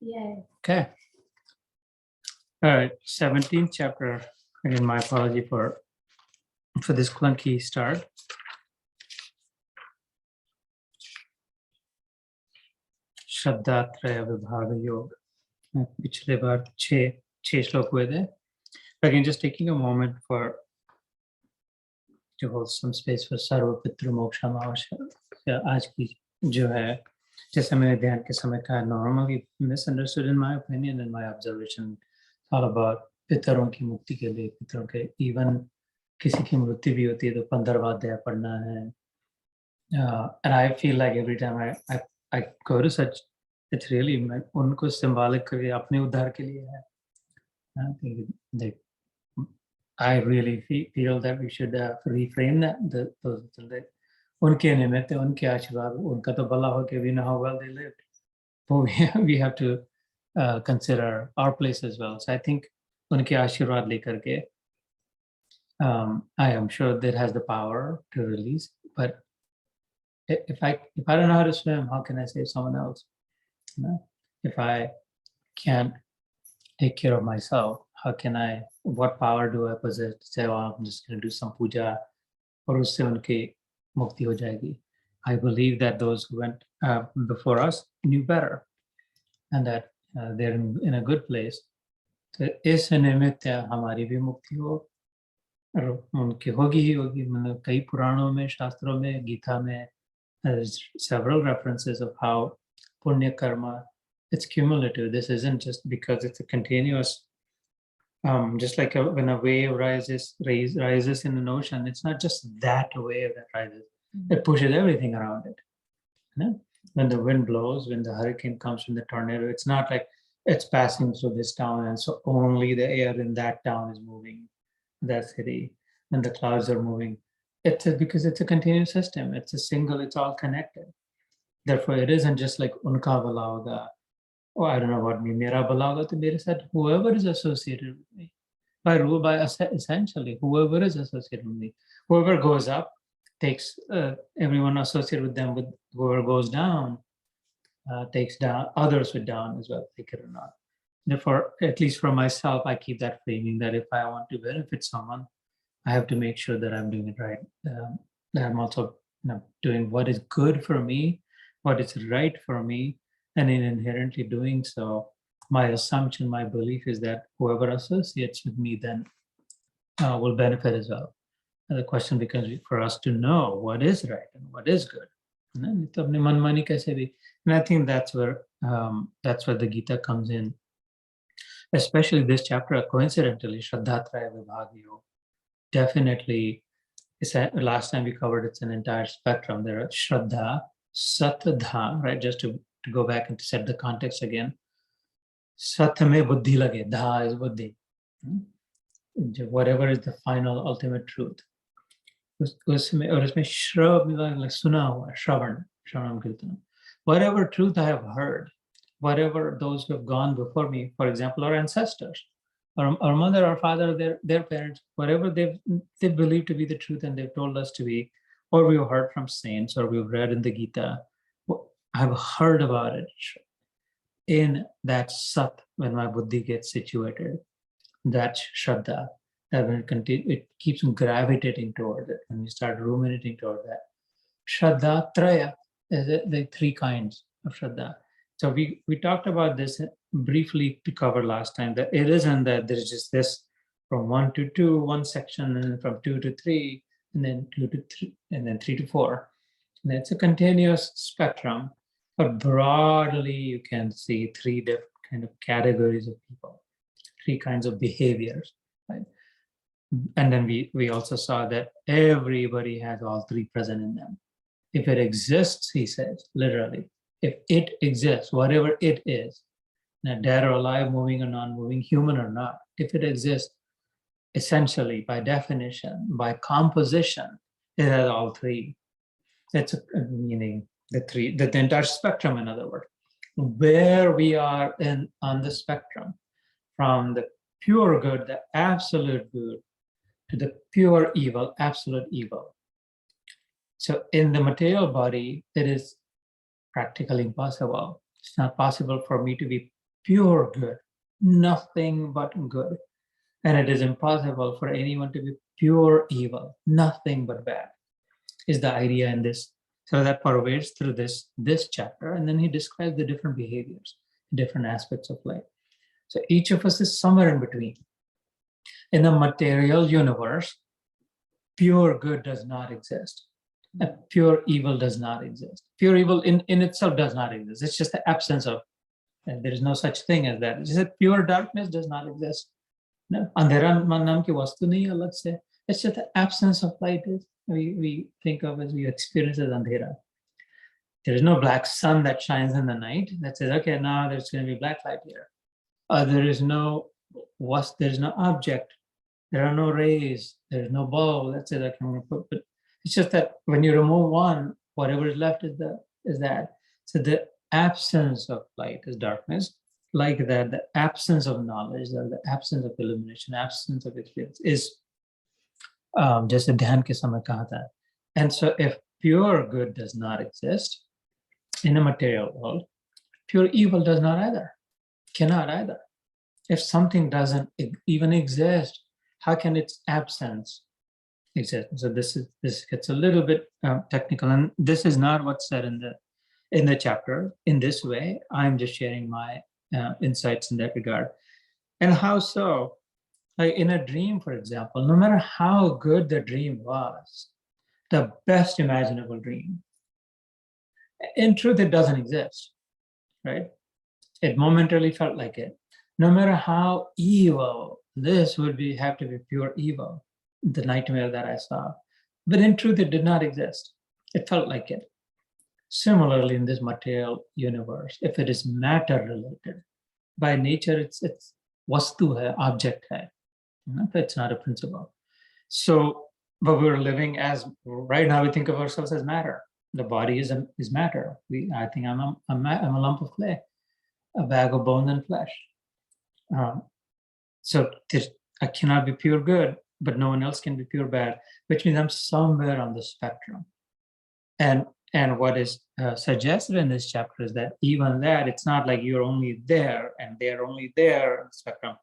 Yeah. Okay. All right. 17th chapter. Again, my apology for this clunky start. Shraddha Traya Vibhag Yog. पिछले बार छह श्लोक हुए थे. Again, just taking a moment to hold some space for सर्व पितृ मोक्षम आवश्यक. आज की जो है, जैसे मैंने ध्यान के समय कहा, normally misunderstood in my opinion and my observation, all about पितरों की मुक्ति के लिए, पितरों के even किसी की मृत्यु भी होती है तो 15वां अध्याय पढ़ना है. And I feel like every time I go to such, it's really उनको symbolic करके अपने उद्धार के लिए है. I think I really feel that we should reframe that. उनके निमित्त, उनके आशीर्वाद, उनका तो भला हो के we know how well they lived. But we have to consider our place as well. So I think उनके आशीर्वाद लेकर के, I am sure that has the power to release. But if I don't know how to swim, how can I save someone else? You know? If I can't take care of myself, how can I? What power do I possess to say, "Oh, I'm just going to do some puja," और उससे उनकी मुक्ति हो जाएगी? I believe that those who went before us knew better, and that they're in a good place. तो इस निमित्त हमारी भी मुक्ति हो, और उनकी होगी ही होगी. मतलब कई पुराणों में, शास्त्रों में, गीता में, there's several references of how punya karma, it's cumulative. This isn't just because it's a continuous, just like when a wave rises in an ocean, it's not just that wave that rises. It pushes everything around it. You know? When the wind blows, when the hurricane comes from the tornado, it's not like it's passing through this town and so only the air in that town is moving, that city, and the clouds are moving. Because it's a continuous system. It's a single, it's all connected. Therefore, it isn't just like unka bhala hoga. Oh, I don't know what me, mera bhala hoga, to mere said, whoever is associated with me. By essentially, whoever is associated with me. Whoever goes up takes everyone associated with them, with whoever goes down, takes down others with down as well, take it or not. Therefore, at least for myself, I keep that framing that if I want to benefit someone, I have to make sure that I'm doing it right. That I'm also doing what is good for me, what is right for me, and in inherently doing so, my assumption, my belief is that whoever associates with me then will benefit as well. And the question becomes for us to know what is right and what is good. And I think that's where the Gita comes in, especially this chapter. Coincidentally, Shraddha Traya Vibhag Yog. Definitely, last time we covered it's an entire spectrum. There are Shraddha, Satadha, right? Just to go back and to set the context again. Sat mein buddhi lage, dha is buddhi. Whatever is the final ultimate truth. उसमें श्रव like सुना हुआ, श्रवणम कीर्तनम. Whatever truth I have heard, whatever those who have gone before me, for example, our ancestors, our mother, our father, their parents, whatever they believe to be the truth and they've told us to be, or we've heard from saints, or we've read in the Gita, I've heard about it. In that sat, when my buddhi gets situated, that's Shraddha. That when it keeps gravitating toward it, and you start ruminating toward that. Shraddha Traya is the three kinds of Shraddha. So we talked about this briefly to cover last time, that it isn't that there's just this from 1 to 2, one section, and then from 2 to 3, and then 2 to 3, and then 3 to 4. And it's a continuous spectrum, but broadly you can see 3 different kind of categories of people, 3 kinds of behaviors, right? And then we also saw that everybody has all 3 present in them. If it exists, he says, literally, if it exists, whatever it is, dead or alive, moving or non-moving, human or not, if it exists, essentially, by definition, by composition, it has all 3. That's meaning the entire spectrum, in other words. Where we are on the spectrum, from the pure good, the absolute good, to the pure evil, absolute evil. So in the material body, it is practically impossible. It's not possible for me to be pure good, nothing but good. And it is impossible for anyone to be pure evil, nothing but bad, is the idea in this. So that pervades through this chapter. And then he describes the different behaviors, different aspects of life. So each of us is somewhere in between. In the material universe, pure good does not exist. Pure evil does not exist. Pure evil in itself does not exist. It's just the absence of, and there is no such thing as that. It's just that pure darkness does not exist. No, andhera naam ki vastu nahi hai alag se. It's just the absence of light. We think of as we experience as andhera. There is no black sun that shines in the night that says, okay, now there's going to be black light here. There is no object. There are no rays. There's no bulb. That's it. But it's just that when you remove one, whatever is left is that. So the absence of light is darkness. Like that, the absence of knowledge, or the absence of illumination, absence of experience is just a dhyan ke samay kaha tha. And so if pure good does not exist in a material world, pure evil does not either, cannot either. If something doesn't even exist, how can its absence exist? So this gets a little bit technical, and this is not what's said in the chapter in this way. I'm just sharing my insights in that regard. And how so? Like in a dream, for example, no matter how good the dream was, the best imaginable dream, in truth, it doesn't exist, right? It momentarily felt like it. No matter how evil, this would have to be pure evil, the nightmare that I saw. But in truth, it did not exist. It felt like it. Similarly, in this material universe, if it is matter related, by nature, it's vastu hai, object hai. It's not a principle. So, but we're living as, right now we think of ourselves as matter. The body is matter. I think I'm a lump of clay, a bag of bone and flesh. So I cannot be pure good, but no one else can be pure bad, which means I'm somewhere on the spectrum. And what is suggested in this chapter is that even that, it's not like you're only there and they're only there on the spectrum.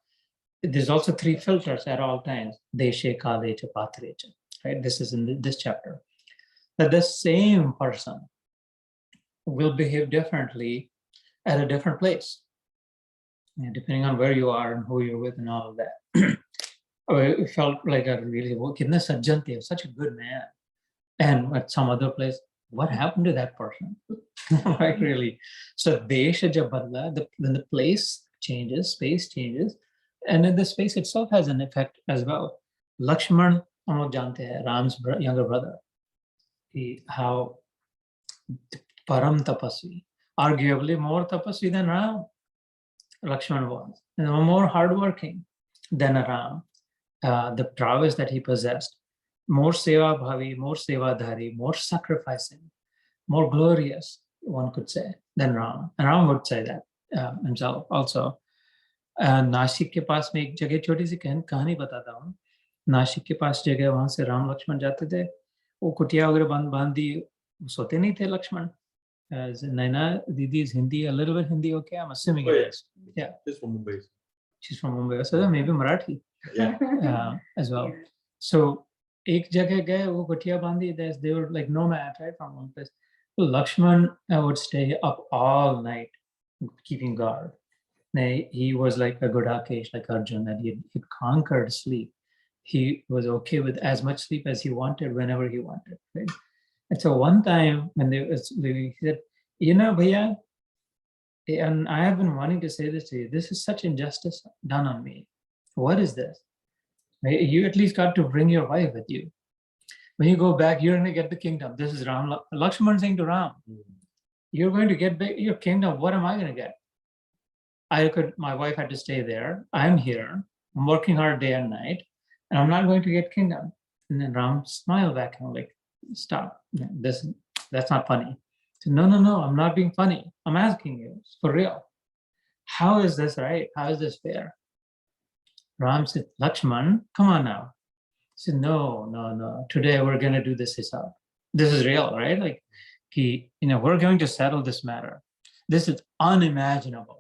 There's also three filters at all times. Deshe, kale, cha, patre, cha. Right? This is in this chapter. That the same person will behave differently at a different place, depending on where you are and who you're with and all of that. It felt like a really, such a good man. And at some other place, what happened to that person? Right, really. So desha jab badla, when the place changes, space changes, and then the space itself has an effect as well. Lakshman, hum log jante hai, Ram's younger brother, how param tapasvi, arguably more tapasvi than Ram, Lakshman was, and more hardworking than Ram. The prowess that he possessed, more seva bhavi, more seva dhari, more sacrificing, more glorious, one could say, than Ram. And Ram would say that himself also. Nashik के पास में एक जगह छोटी सी कहानी बताता हूँ. नासिक के पास जगह, वहां से राम लक्ष्मण जाते थे, वो कुटिया वगैरह बांध दी, सोते नहीं थे Lakshman. Naina Didi is Hindi, a little bit Hindi, okay? I'm assuming it is. Yeah. She's from Mumbai. She's from Mumbai. So maybe Marathi. Yeah. As well. So एक जगह गए, वो कुटिया बांधी, they were like nomads, right, from one place. So Lakshman would stay up all night keeping guard. He was like a Godakesh, like Arjun, that he conquered sleep. He was okay with as much sleep as he wanted, whenever he wanted. Right? And so one time when he said, Bhaiya, and I have been wanting to say this to you, this is such injustice done on me. What is this? You at least got to bring your wife with you. When you go back, you're going to get the kingdom. This is Ram. Lakshman saying to Ram, you're going to get your kingdom. What am I going to get? My wife had to stay there. I'm here. I'm working hard day and night, and I'm not going to get kingdom. And then Ram smiled back and like, stop. That's not funny. Said, no, I'm not being funny. I'm asking you, it's for real. How is this right? How is this fair? Ram said, Lakshman, come on now. He said, no. Today we're going to do this hisab. This is real, right? Like, we're going to settle this matter. This is unimaginable.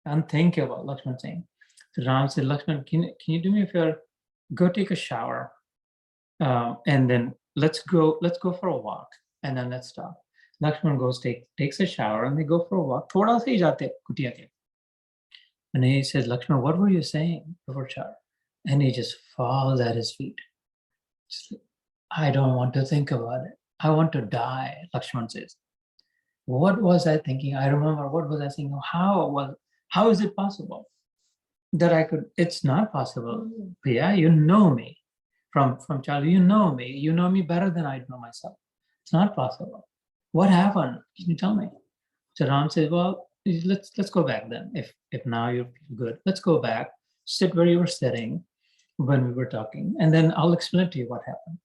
Unthinkable, Lakshman saying. So Ram said, Lakshman, can you do me a favor? Go take a shower, and then let's go for a walk, and then let's stop. Lakshman takes a shower, and they go for a walk. Thoda sa hi jate kutiya ke. And he says, Lakshman, what were you saying before shower? And he just falls at his feet. Just like, I don't want to think about it. I want to die, Lakshman says. What was I thinking? I remember, what was I thinking? How is it possible that I could? It's not possible. Priya, you know me from childhood. You know me. You know me better than I know myself. It's not possible. What happened? Can you tell me? So Ram says, well, let's go back then. If now you feel good, let's go back. Sit where you were sitting when we were talking, and then I'll explain to you what happened.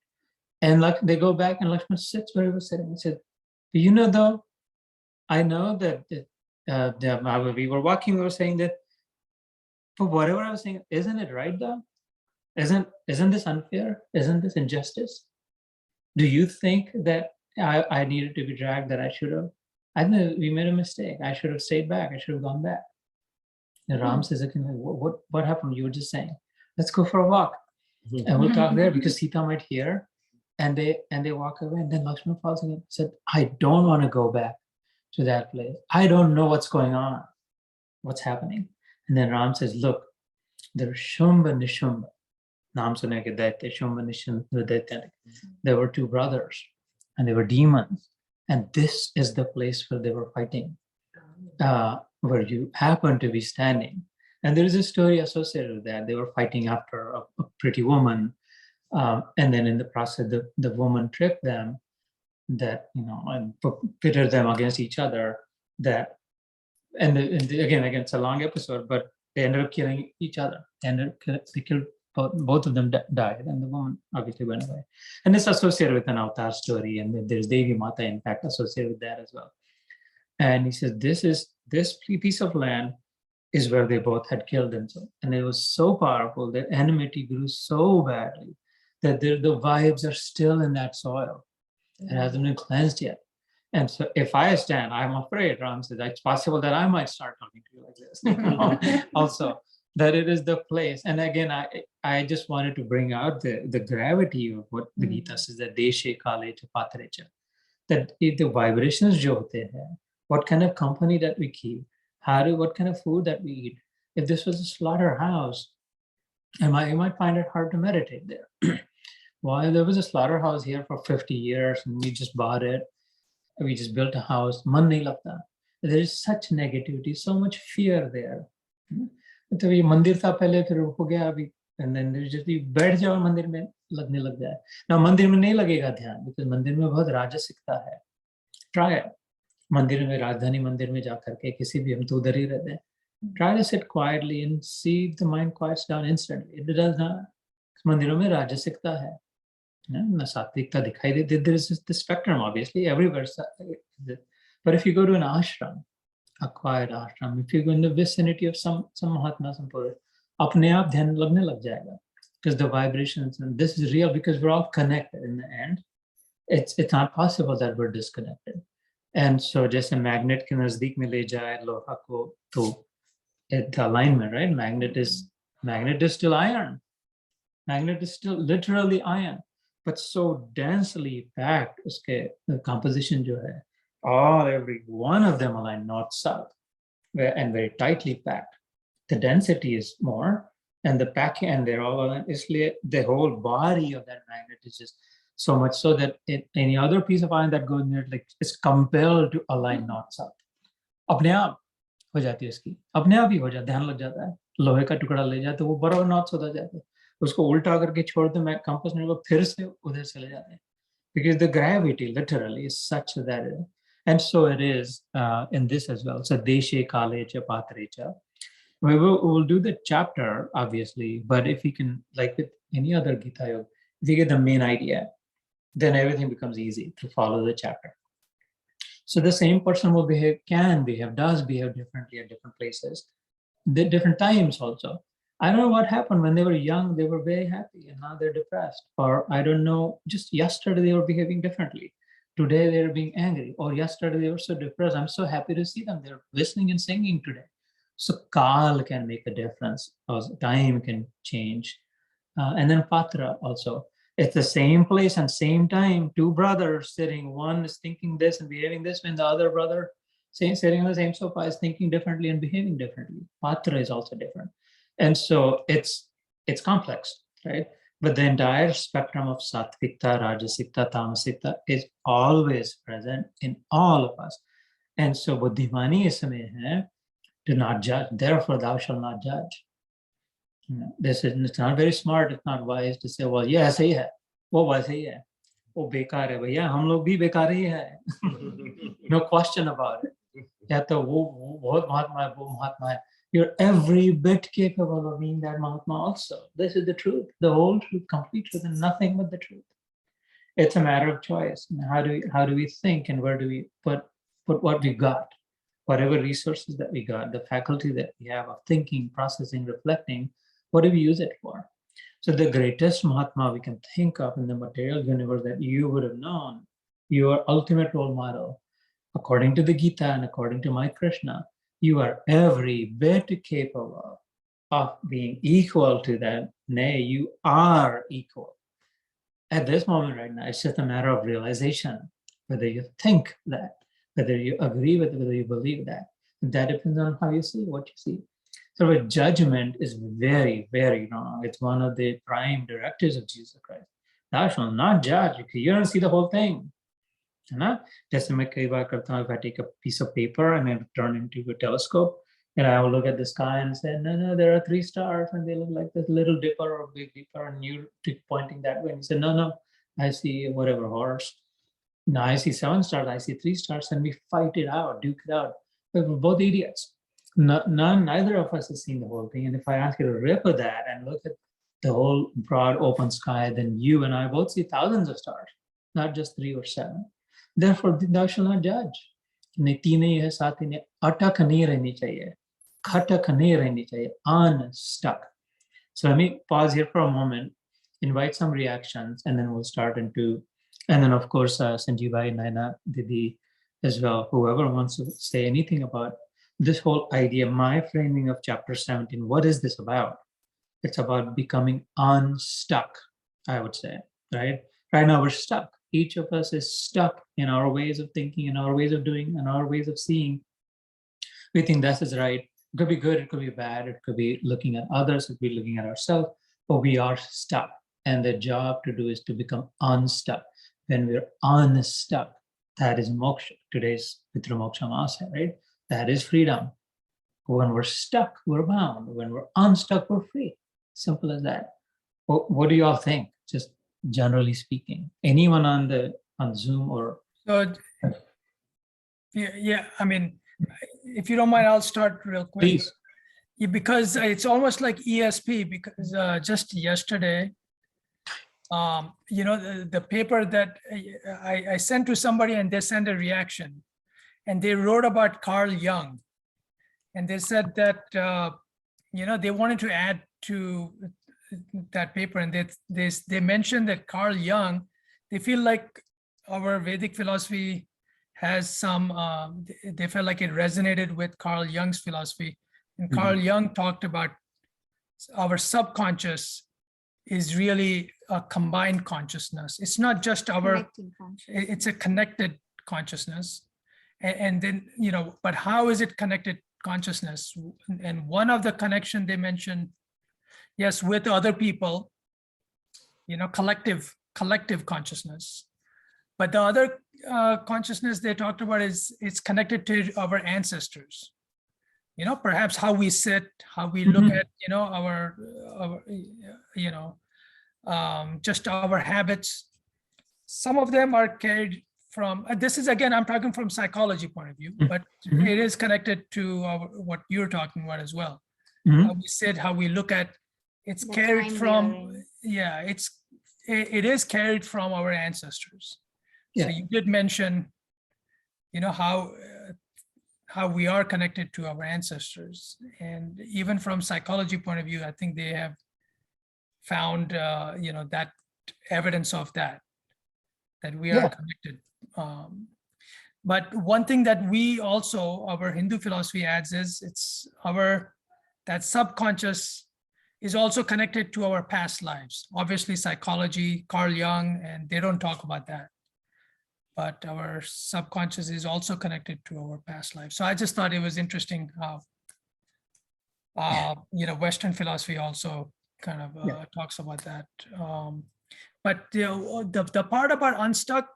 And like they go back, and Lakshman sits where he was sitting and said, you know, though, I know that we were walking, we were saying that, for whatever I was saying, isn't it right though? Isn't this unfair? Isn't this injustice? Do you think that I needed to be dragged, that I should have? I think we made a mistake. I should have stayed back. I should have gone back. And Ram says, okay, what happened? You were just saying, let's go for a walk. And we'll talk there, because Sita might hear. And they walk away. And then Lakshman falls in and said, I don't want to go back to that place. I don't know what's going on, what's happening. And then Ram says, look, there's Shumba Nishumba. Naam sune ke Daitya, Shumba Nishumba Daitya. There were two brothers, and they were demons. And this is the place where they were fighting, where you happen to be standing. And there is a story associated with that. They were fighting after a pretty woman. And then in the process, the woman tricked them, that, and pitted them against each other. And again, it's a long episode, but they ended up killing each other. They killed both of them, died, and the woman obviously went away. And it's associated with an avatar story, and there's Devi Mata, in fact, associated with that as well. And he says, this piece of land is where they both had killed themselves. And it was so powerful that enmity grew so badly that the vibes are still in that soil. It hasn't been cleansed yet. And so if I stand, I'm afraid, Ram says, it's possible that I might start talking to you like this. Also, that it is the place. And again, I just wanted to bring out the gravity of what the Gita says, that deshe kale cha patre cha. That the vibrations jo hote hain, what kind of company that we keep, what kind of food that we eat. If this was a slaughterhouse, you might find it hard to meditate there. Well, there was a slaughterhouse here for 50 years, and we just bought it. We just built a house. Man nahi lagta. There is such negativity, so much fear there. तो ये मंदिर था पहले, फिर हो गया अभी, and then there's just बैठ जाओ मंदिर में, लगने लग जाए. Now मंदिर में नहीं लगेगा ध्यान, because मंदिर में बहुत राजसिकता है. Try it. मंदिर में, राजधानी मंदिर में जा करके, किसी भी, हम तो उधर ही रहते हैं. Try to sit quietly and see if the mind quiets down instantly. It does not. मंदिरों में राजसिकता है. सात्विकता दिखाई दे. There is the spectrum, obviously, everywhere. But if you go to an ashram, a quiet ashram, if you go in the vicinity of some Mahatma, some Purush, अपने आप ध्यान लगने लग जाएगा. Because the vibrations, and this is real, because we're all connected in the end. It's not possible that we're disconnected. And so जैसे magnet के नजदीक में ले जाए लोहा को, तो the alignment, right? Magnet is still iron. Magnet is still literally iron, but so densely packed. उसके composition जो है, every one of them aligned north south, and very tightly packed. The density is more, and the packing, and they're all aligned. इसलिए the whole body of that magnet is just so much so that any other piece of iron that goes near it, like, is compelled to align north south. अपने आप हो जाती है उसकी, अपने आप ही हो जाता, ध्यान लग जाता है. लोहे का टुकड़ा ले जाए तो वो बराबर नॉर्थ होता जाता है. उसको उल्टा करके छोड़ दो, मैं कंपास में, वो फिर से उधर चले जाते हैं. Because the gravity literally is such that and so it is in this as well. So deshe kale cha patre cha. We'll do the chapter, obviously, but if you can, like with any other Gita Yoga, if you get the main idea, then everything becomes easy to follow the chapter. So the same person will does behave differently at different places, different times also. I don't know what happened. When they were young, they were very happy, and now they're depressed. Or I don't know, just yesterday they were behaving differently. Today they're being angry. Or yesterday they were so depressed. I'm so happy to see them. They're listening and singing today. So Kal can make a difference, time can change. And then Patra also. It's the same place and same time, two brothers sitting, one is thinking this and behaving this, when the other brother sitting on the same sofa is thinking differently and behaving differently. Patra is also different. And so it's complex, right? But the entire spectrum of Sattvikta, Rajasikta, Tamasikta is always present in all of us. And so Buddhimani isme hai, do not judge, therefore thou shalt not judge. It's not very smart, it's not wise to say, well, yeah, ऐसे ही है, वो वैसे ही है, वो बेकार है भैया, हम लोग भी बेकार ही है. No question about it. या तो वो बहुत महात्मा है, वो महात्मा है. You're every bit capable of being that Mahatma also. This is the truth, the whole truth, complete truth, and nothing but the truth. It's a matter of choice. How do we think, and where do we put what we got, whatever resources that we got, the faculty that we have of thinking, processing, reflecting, what do we use it for? So the greatest Mahatma we can think of in the material universe that you would have known, your ultimate role model, according to the Gita and according to my Krishna, you are every bit capable of being equal to that. Nay, you are equal. At this moment right now, it's just a matter of realization, whether you think that, whether you agree with it, whether you believe that. That depends on how you see what you see. So a judgment is very, very wrong. It's one of the prime directives of Jesus Christ. Thou shalt not judge, because you don't see the whole thing. Just if I take a piece of paper and then turn into a telescope, and I will look at the sky and say, no, there are 3 stars, and they look like this little dipper or big dipper, and you pointing that way, and you say, no, I see whatever horse. No, I see 7 stars, I see 3 stars, and we fight it out, duke it out. But we're both idiots. Neither of us has seen the whole thing. And if I ask you to rip at that and look at the whole broad open sky, then you and I both see thousands of stars, not just 3 or 7. Therefore, thou shalt not judge. Atak nahi rehni chahiye, khatak nahi rehni chahiye, unstuck. So let me pause here for a moment, invite some reactions, and then we'll start into, and then of course, Sanjeev Bhai, Naina, Didi as well, whoever wants to say anything about this whole idea, my framing of chapter 17, what is this about? It's about becoming unstuck, I would say, right? Right now we're stuck. Each of us is stuck in our ways of thinking, in our ways of doing, and our ways of seeing. We think this is right. It could be good, it could be bad, it could be looking at others, it could be looking at ourselves, but we are stuck. And the job to do is to become unstuck. When we're unstuck, that is moksha. Today's Pitra Moksha Masa, right? That is freedom. When we're stuck, we're bound. When we're unstuck, we're free. Simple as that. What do you all think? Just generally speaking, anyone on Zoom or? So, yeah. I mean, if you don't mind, I'll start real quick. Please. Yeah, because it's almost like ESP. Because just yesterday, the paper that I sent to somebody and they sent a reaction, and they wrote about Carl Jung, and they said that they wanted to add to that paper, and they mentioned that Carl Jung, they feel like our Vedic philosophy has some, they felt like it resonated with Carl Jung's philosophy. And Carl Jung talked about our subconscious is really a combined consciousness. It's not just our, it's a connected consciousness. And then, but how is it connected consciousness? And one of the connection they mentioned, yes, with other people, collective consciousness. But the other consciousness they talked about is it's connected to our ancestors. Perhaps how we sit, how we look at, our just our habits. Some of them are carried from, this is again, I'm talking from psychology point of view, but it is connected to what you're talking about as well. How we sit, how we look at, it's the carried from, it is carried from our ancestors. Yeah. So you did mention, how we are connected to our ancestors. And even from psychology point of view, I think they have found, that evidence of that we are connected. But one thing that we also, our Hindu philosophy adds is that subconscious is also connected to our past lives. Obviously, psychology, Carl Jung, and they don't talk about that. But our subconscious is also connected to our past lives. So I just thought it was interesting how, Western philosophy also kind of talks about that. But the part about unstuck,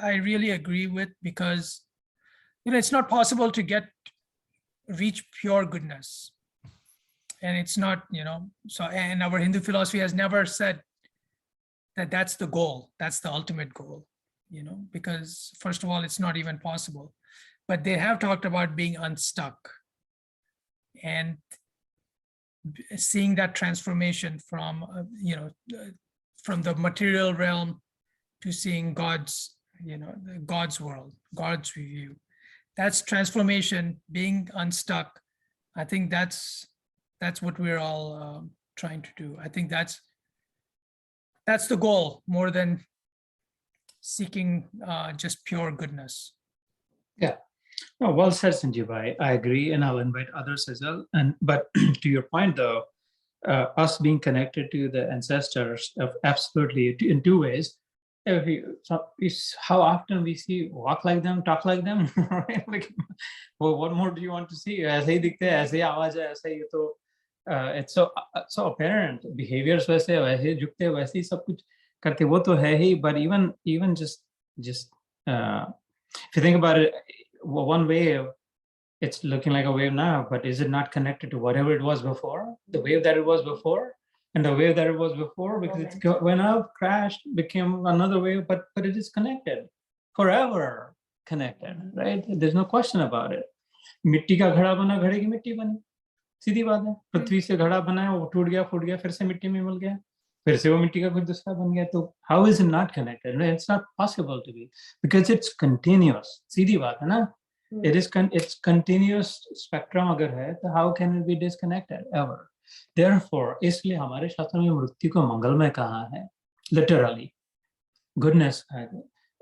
I really agree with, because it's not possible to reach pure goodness, and it's not, so, and our Hindu philosophy has never said that that's the goal, that's the ultimate goal, because first of all, it's not even possible. But they have talked about being unstuck and seeing that transformation from from the material realm to seeing God's world, God's view. That's transformation, being unstuck. I think that's what we're all trying to do. I think that's the goal, more than seeking just pure goodness. Yeah. Oh, well said, Sanjeev. I agree, and I'll invite others as well. But to your point, though, us being connected to the ancestors, absolutely in two ways. How often we see walk like them, talk like them, right? Like, well, what more do you want to see? ऐसे ही दिखते हैं, ऐसे ही आवाज है, ऐसे ही तो it's so apparent. Behaviors वैसे झुकते वैसे ही सब कुछ करते, वो तो है ही. But even just if you think about it, one wave, it's looking like a wave now, but is it not connected to whatever it was before? The wave that it was before, and the wave that it was before, because it went up, crashed, became another wave, but it is connected, forever connected, right? There's no question about it. मिट्टी का घड़ा बना, घड़े की मिट्टी बनी, सीधी बात है. पृथ्वी से घड़ा बनाया, वो टूट गया, फूट गया, फिर से मिट्टी में मिल गया, फिर से वो मिट्टी का कुछ दूसरा बन गया. तो how is it not connected? It's not possible to be, because it's continuous. सीधी बात है ना. It's continuous spectrum अगर है, तो how can it be disconnected ever? Therefore, इसलिए हमारे शास्त्र में मृत्यु को मंगलमय कहा है. Literally, goodness.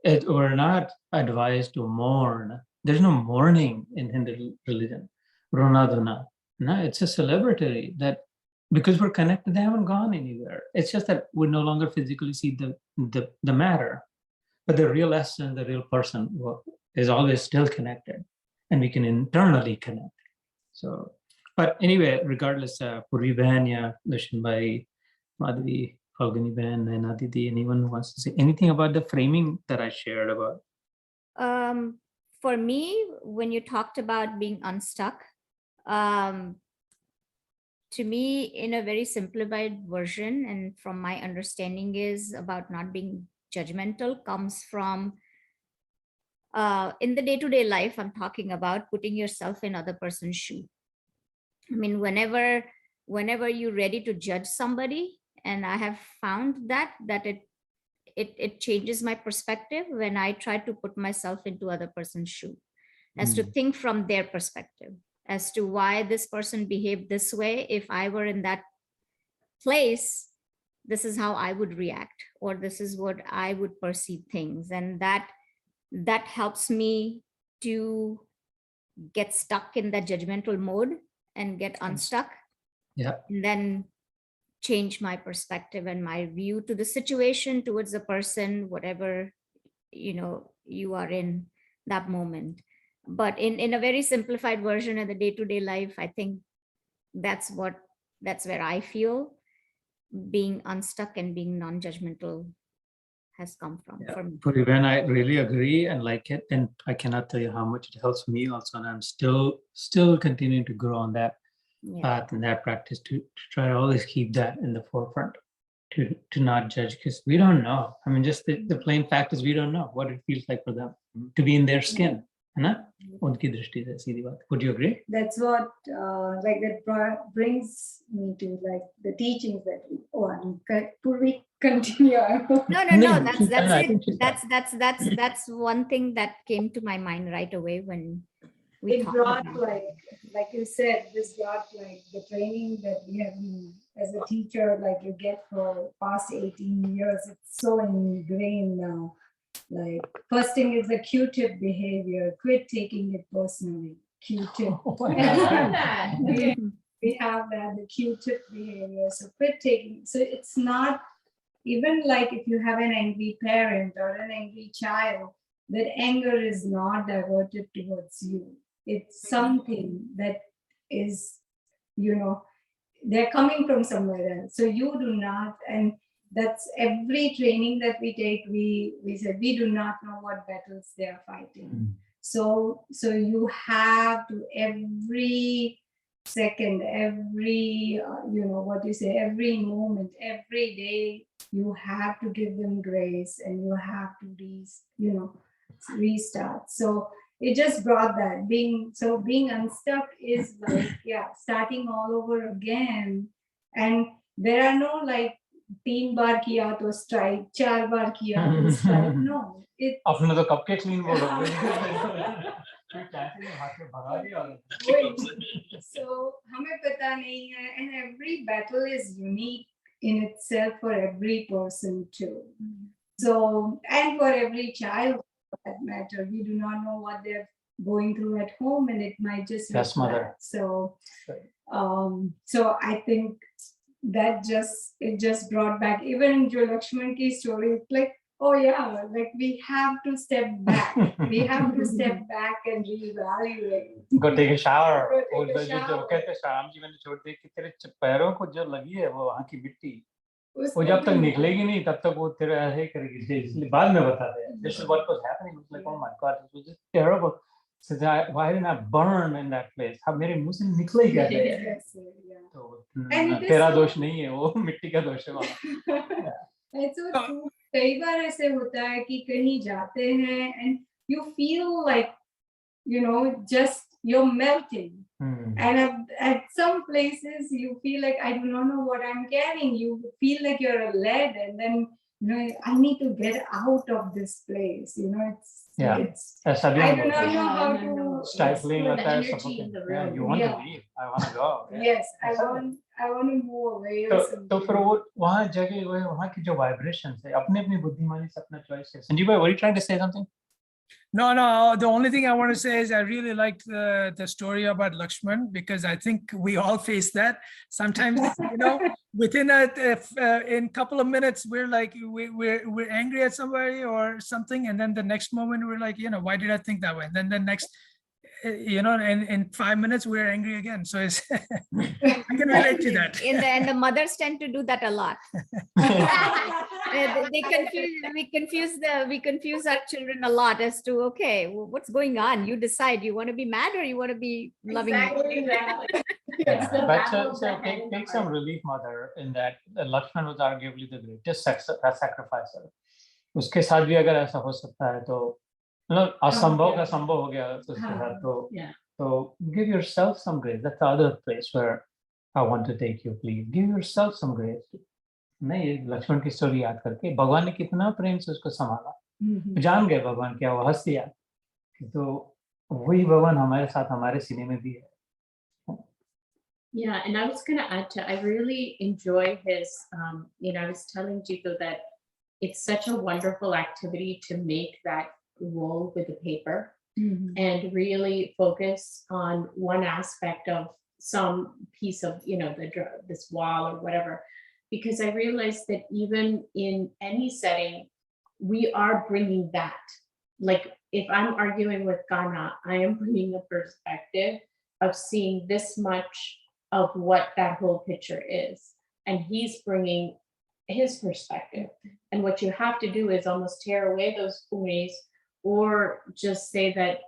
We're not advised to mourn. There's no mourning in Hindu religion. Rona Dhuna. No, it's a celebratory that, because we're connected, they haven't gone anywhere. It's just that we no longer physically see the matter, but the real essence, the real person is always still connected, and we can internally connect. So, but anyway, regardless, Purvi Behan ya Lushan Bhai, Madhvi, Falguni Behan, Naina Didi, anyone who wants to say anything about the framing that I shared about? For me, when you talked about being unstuck, to me, in a very simplified version, and from my understanding, is about not being judgmental, comes from in the day-to-day life. I'm talking about putting yourself in other person's shoe. I mean, whenever you're ready to judge somebody, and I have found that it changes my perspective when I try to put myself into other person's shoe, as to think from their perspective, as to why this person behaved this way. If I were in that place, this is how I would react, or this is what I would perceive things. And that helps me to get stuck in that judgmental mode and get unstuck. Yeah. And then change my perspective and my view to the situation, towards the person, whatever you are in that moment. But in a very simplified version of the day-to-day life, I think that's where I feel being unstuck and being non-judgmental has come from. Yeah. For me. Purivan, I really agree and like it, and I cannot tell you how much it helps me also, and I'm still continuing to grow on that path and that practice to try to always keep that in the forefront, to not judge, because we don't know. I mean, just the plain fact is we don't know what it feels like for them to be in their skin. Would you agree? That's what that brings me to like the teachings that we continue. No. That's one thing that came to my mind right away when we it talked brought about like you said, this brought like the training that we have as a teacher, like you get for past 18 years. It's so ingrained now. Like first thing is the Q-tip behavior. Quit taking it personally. Q-tip. We have that, the Q-tip behavior. So quit taking. So it's not even like if you have an angry parent or an angry child, that anger is not diverted towards you. It's something that is, they're coming from somewhere else. So you do not, and that's every training that we take, we said we do not know what battles they are fighting. So you have to every second, every every moment, every day, you have to give them grace, and you have to restart. So it just brought that being unstuck is like starting all over again. And there are no like 3 बार किया तो strike, 4 बार किया तो strike. No, अपने तो कब के clean board हो गए. So हमें पता नहीं है, and every battle is unique in itself for every person too. So, and for every child for that matter, we do not know what they're going through at home, and it might just Yes, mother. So I think that it just brought back even Jo Lakshman ki story, like, oh yeah, like we have to step back. We have to step back and reevaluate. Go take a shower. Go take a shower. जो कहते हैं शाम जी मैंने छोड़ दी कि तेरे पैरों को जो लगी है वो वहाँ की मिट्टी, वो जब तक निकलेगी नहीं तब तक वो तेरे ऐसे ही करेगी. इसलिए बाद में बताते हैं. This is what was happening. It was like, oh my God, this was just terrible. So why didn't I burn in that place? अब मेरे मुंह से निकले ही कैसे? तो तेरा दोष नहीं है, वो मिट्टी का दोष है वहाँ. कई बार ऐसे होता है कि कहीं जाते हैं and you feel like just you're melting. And at some places you feel like I do not know what I'm carrying. You feel like you're a lead, and then I need to get out of this place. It's I do not know how to stifling the होता है energy सबको. in the room. You want to leave. I want to go. Yes, I want to move away. तो फिर वो वहाँ जगह वहाँ की जो vibrations है, अपने अपनी बुद्धिमानी से अपना choice है. Sanjeev bhai, were you trying to say something? No, the only thing I want to say is I really liked the story about Lakshman, because I think we all face that. Sometimes, within in couple of minutes, we're like, we're angry at somebody or something. And then the next moment we're like, why did I think that way? And then the next, in 5 minutes, we're angry again. So it's, I can relate to that. And the mothers tend to do that a lot. We confuse our children a lot as to, okay, what's going on? You decide, you want to be mad or you want to be loving. But take some relief, mother, in that Lakshman was arguably the greatest sacrificer. उसके साथ भी अगर ऐसा हो सकता है तो असंभव का संभव हो गया उसके साथ, तो give yourself some grace. That's the other place where I want to take you. Please give yourself some grace. नहीं, लक्ष्मण की स्टोरी याद करके भगवान ने कितना प्रेम से उसको संभाला. जान गए भगवान क्या, वो हंस दिया. तो वही भगवान हमारे साथ हमारे सीने में भी है. Yeah, and I was going to add to, I really enjoy his, I was telling Jito that it's such a wonderful activity to make that roll with the paper and really focus on one aspect of some piece of, this wall or whatever. Because I realized that even in any setting, we are bringing that. Like if I'm arguing with Kana, I am bringing a perspective of seeing this much of what that whole picture is. And he's bringing his perspective. And what you have to do is almost tear away those punis, or just say that,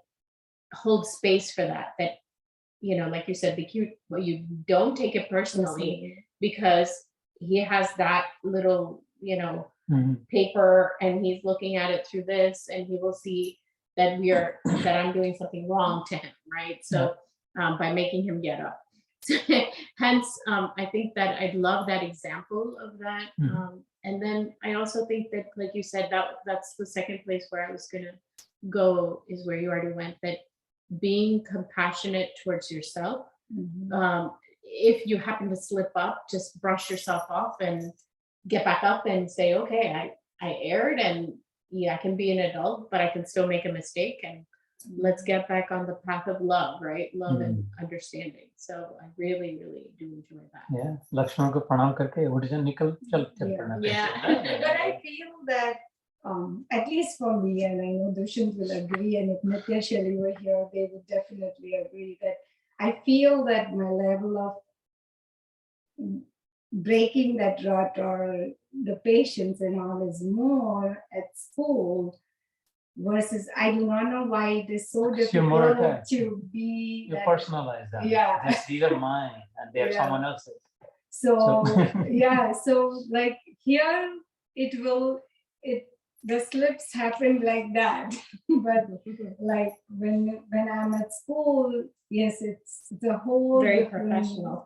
hold space for that, like you said, you don't take it personally because he has that little, paper and he's looking at it through this and he will see that I'm doing something wrong to him, right? So by making him get up. Hence, I think that I love that example of that. And then I also think that, like you said, that's the second place where I was going to go, is where you already went, that being compassionate towards yourself. If you happen to slip up, just brush yourself off and get back up and say, okay, I erred, and yeah, I can be an adult, but I can still make a mistake, and let's get back on the path of love, right? Love and understanding. So I really, really do enjoy that. Yeah, Lakshman को प्रणाम करके उठ जा निकल चल चल पड़ना But I feel that at least for me, and I know Dushyant will agree, and if Nitya Shelley were here, they would definitely agree, that I feel that my level of breaking that rut or the patience and all is more at school, versus I do not know why it is so difficult to be. You personalize them. Yeah. These are mine and they are someone else's. So yeah, so like here the slips happen like that. But like when I'm at school, yes, it's a whole Very different- professional.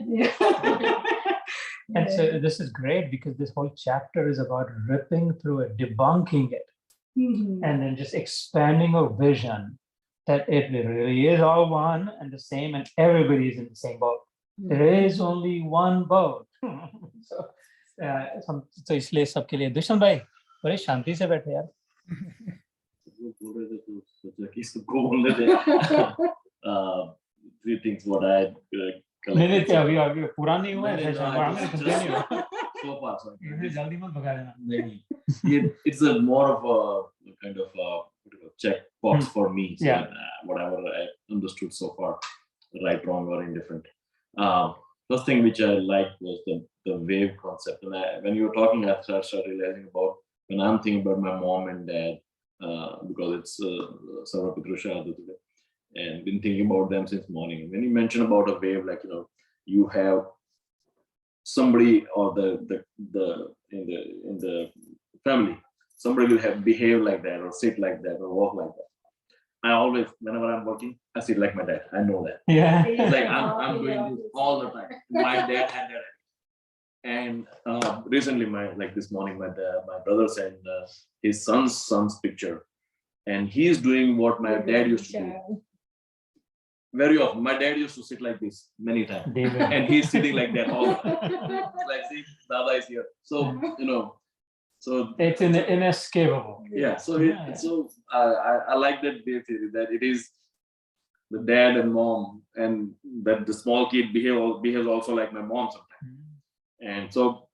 Yeah. And so this is great because this whole chapter is about ripping through it, debunking it, and then just expanding a vision that it really is all one and the same, and everybody is in the same boat. There is only one boat. तो इसलिए सबके लिए दुष्यंत भाई बड़े शांति से बैठे यार. Three things what I नहीं अभी पूरा नहीं हुआ है. so far. जल्दी मत भगा देना. It's a more of a kind of check box for me. So whatever I understood so far, right, wrong, or indifferent. First thing which I liked was the wave concept. And when you were talking, I started realizing about when I'm thinking about my mom and dad, because it's Sarva Pitrusha today, and been thinking about them since morning. When you mention about a wave, like you have somebody or the in the family, somebody will behave like that or sit like that or walk like that. I always, whenever I'm working, I sit like my dad. I know that. Yeah. It's like I'm doing this all the time. My dad had that. And recently, this morning, my brother sent his son's picture, and he's doing what my dad used to do. Very often, my dad used to sit like this many times, and he's sitting like that all the time. Like, see, Dada is here. So so it's inescapable. Yeah. So I like that theory that it is the dad and mom, and that the small kid behaves also like my mom sometimes. And so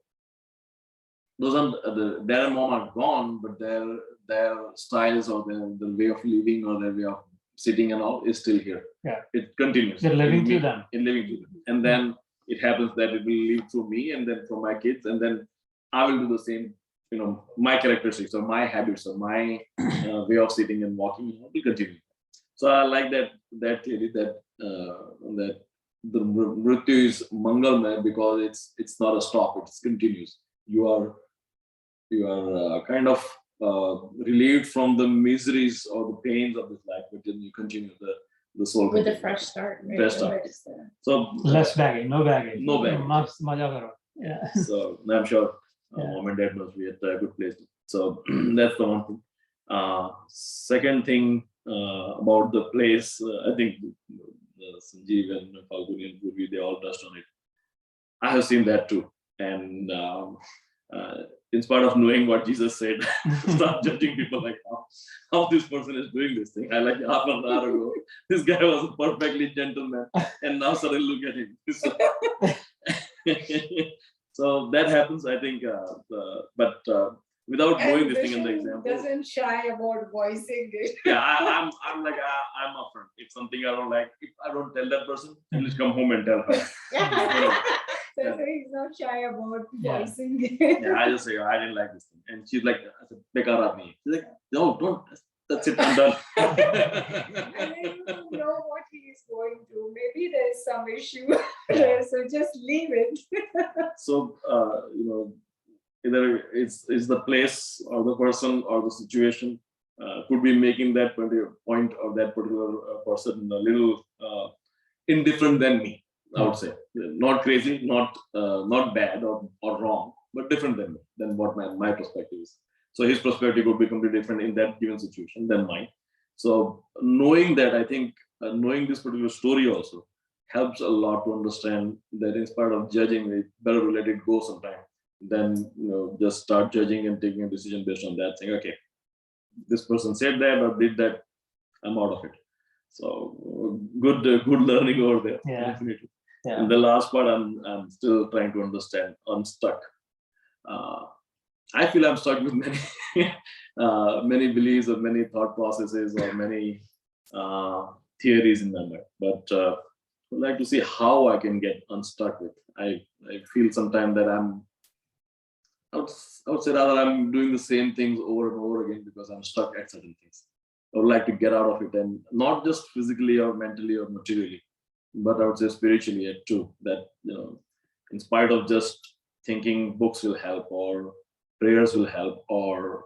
those are the dad and mom are gone, but their styles or their way of living or their way of sitting and all is still here. Yeah. It continues. They're living through them. And then it happens that it will live through me and then from my kids, and then I will do the same. My characteristics or my habits or my way of sitting and walking will continue. So I like that theory that the mrityu is mangalmay because it's not a stop; it continues. You are kind of relieved from the miseries or the pains of this life, but then you continue the soul with a fresh start. Right? Fresh start. So less baggage, no baggage. No baggage. Mast maja karo. Yeah. So I'm sure mom and dad must be at a good place. So that's the one thing. Second thing about the place, I think Sanjeev and Falguni and Purvi, they all touched on it. I have seen that too. And in spite of knowing what Jesus said, start judging people like how this person is doing this thing. I like half an hour ago, this guy was a perfectly gentleman, and now suddenly look at him. So that happens, I think, but without knowing this thing in the example. Doesn't shy about voicing it. Yeah, I'm upfront. If something I don't like, if I don't tell that person, at least come home and tell her. So he's not shy about voicing it. Yeah, I just say, I didn't like this thing. And she's like, I said, bekar aadmi. She's like, no, don't. That's it, I'm done. And then you know what he is going through. Maybe there's some issue there, so just leave it. So, either it's the place or the person or the situation could be making that point of that particular person a little indifferent than me, I would say. Not crazy, not bad or wrong, but different than what my perspective is. So his perspective would be completely different in that given situation than mine. So knowing that, I think knowing this particular story also helps a lot to understand that in spite of judging, it better to let it go sometime then just start judging and taking a decision based on that, saying, okay, this person said that or did that, I'm out of it. So good learning over there. Yeah. Definitely. Yeah. And the last part, I'm still trying to understand. Unstuck. I feel I'm stuck with many many beliefs or many thought processes or many theories in my mind. But I'd like to see how I can get unstuck with. I feel sometimes that I would say rather I'm doing the same things over and over again because I'm stuck at certain things. I would like to get out of it, and not just physically or mentally or materially, but I would say spiritually too. That in spite of just thinking books will help or prayers will help or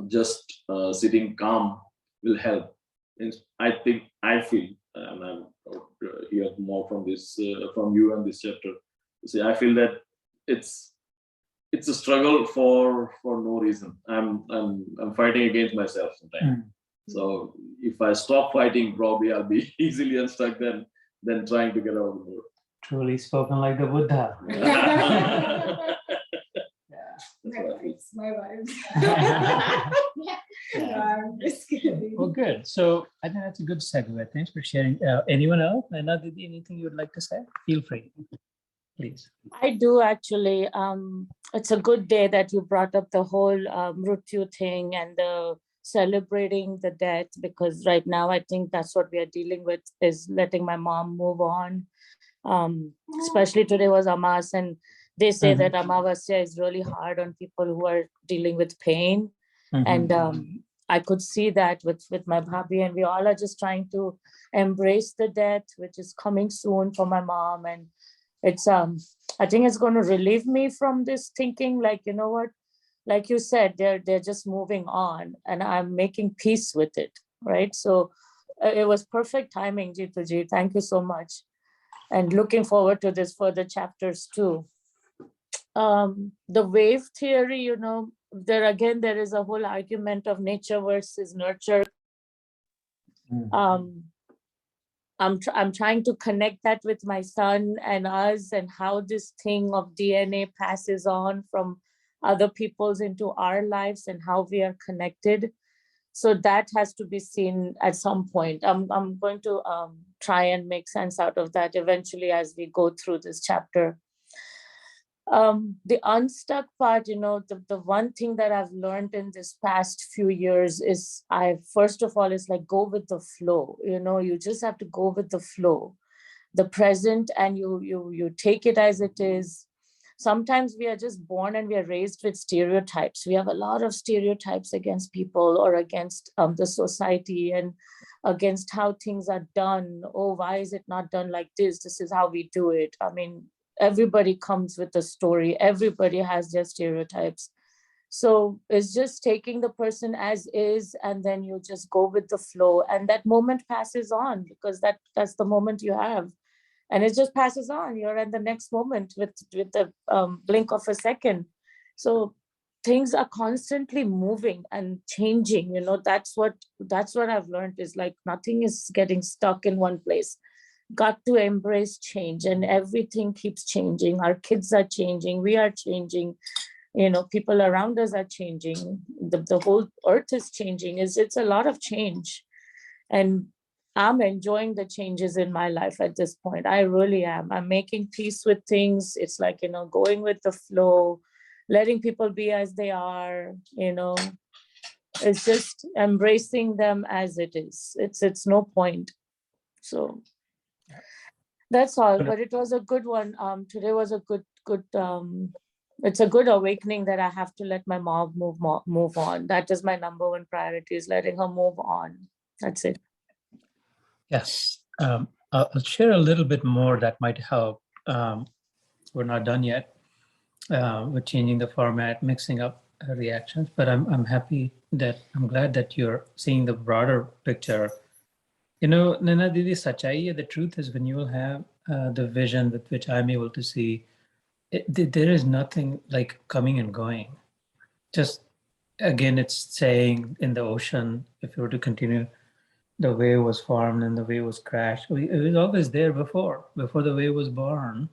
just sitting calm will help. And I feel, and I would hear more from this from you and this chapter. See, I feel that it's a struggle for no reason. I'm fighting against myself sometimes. So if I stop fighting, probably I'll be easily unstuck than trying to get out of the mood. Truly spoken like the Buddha. My vibes. Well, good. So I think that's a good segue. Thanks for sharing. Anyone else? Naina Didi, anything you would like to say? Feel free, please. I do actually. It's a good day that you brought up the whole Mrityu thing and the celebrating the death, because right now I think that's what we are dealing with, is letting my mom move on. Especially today was Amas, and they say that Amavasya is really hard on people who are dealing with pain. And I could see that with my bhabhi, and we all are just trying to embrace the death, which is coming soon for my mom. And it's I think it's going to relieve me from this thinking, like, you know what, like you said, they're just moving on, and I'm making peace with it, right? So it was perfect timing, Jituji. Thank you so much. And looking forward to this further chapters too. The wave theory, there is a whole argument of nature versus nurture. I'm trying to connect that with my son and us, and how this thing of DNA passes on from other people's into our lives and how we are connected. So that has to be seen at some point. I'm going to try and make sense out of that eventually as we go through this chapter. The unstuck part, the one thing that I've learned in this past few years is first of all, is like, go with the flow. You just have to go with the flow, the present, and you take it as it is. Sometimes we are just born and we are raised with stereotypes. We have a lot of stereotypes against people or against the society and against how things are done. Oh, why is it not done like this? This is how we do it. I mean, everybody comes with a story. Everybody has their stereotypes. So it's just taking the person as is, and then you just go with the flow. And that moment passes on, because that's the moment you have. And it just passes on. You're in the next moment with the blink of a second. So things are constantly moving and changing. That's what I've learned, is like nothing is getting stuck in one place. Got to embrace change, and everything keeps changing. Our kids are changing. We are changing. People around us are changing. The whole earth is changing. It's a lot of change. And I'm enjoying the changes in my life at this point. I really am. I'm making peace with things. It's like, going with the flow, letting people be as they are, it's just embracing them as it is. It's no point. So that's all. But it was a good one. Today was a good, it's a good awakening that I have to let my mom move on. That is my number one priority, is letting her move on. That's it. Yes. I'll share a little bit more that might help. We're not done yet. We're changing the format, mixing up reactions, but I'm glad that you're seeing the broader picture. Naina Didi, Sachai, the truth is, when you will have the vision with which I'm able to see, there is nothing like coming and going. Just, again, it's saying in the ocean, if you were to continue, the wave was formed and the wave was crashed. It was always there before the wave was born.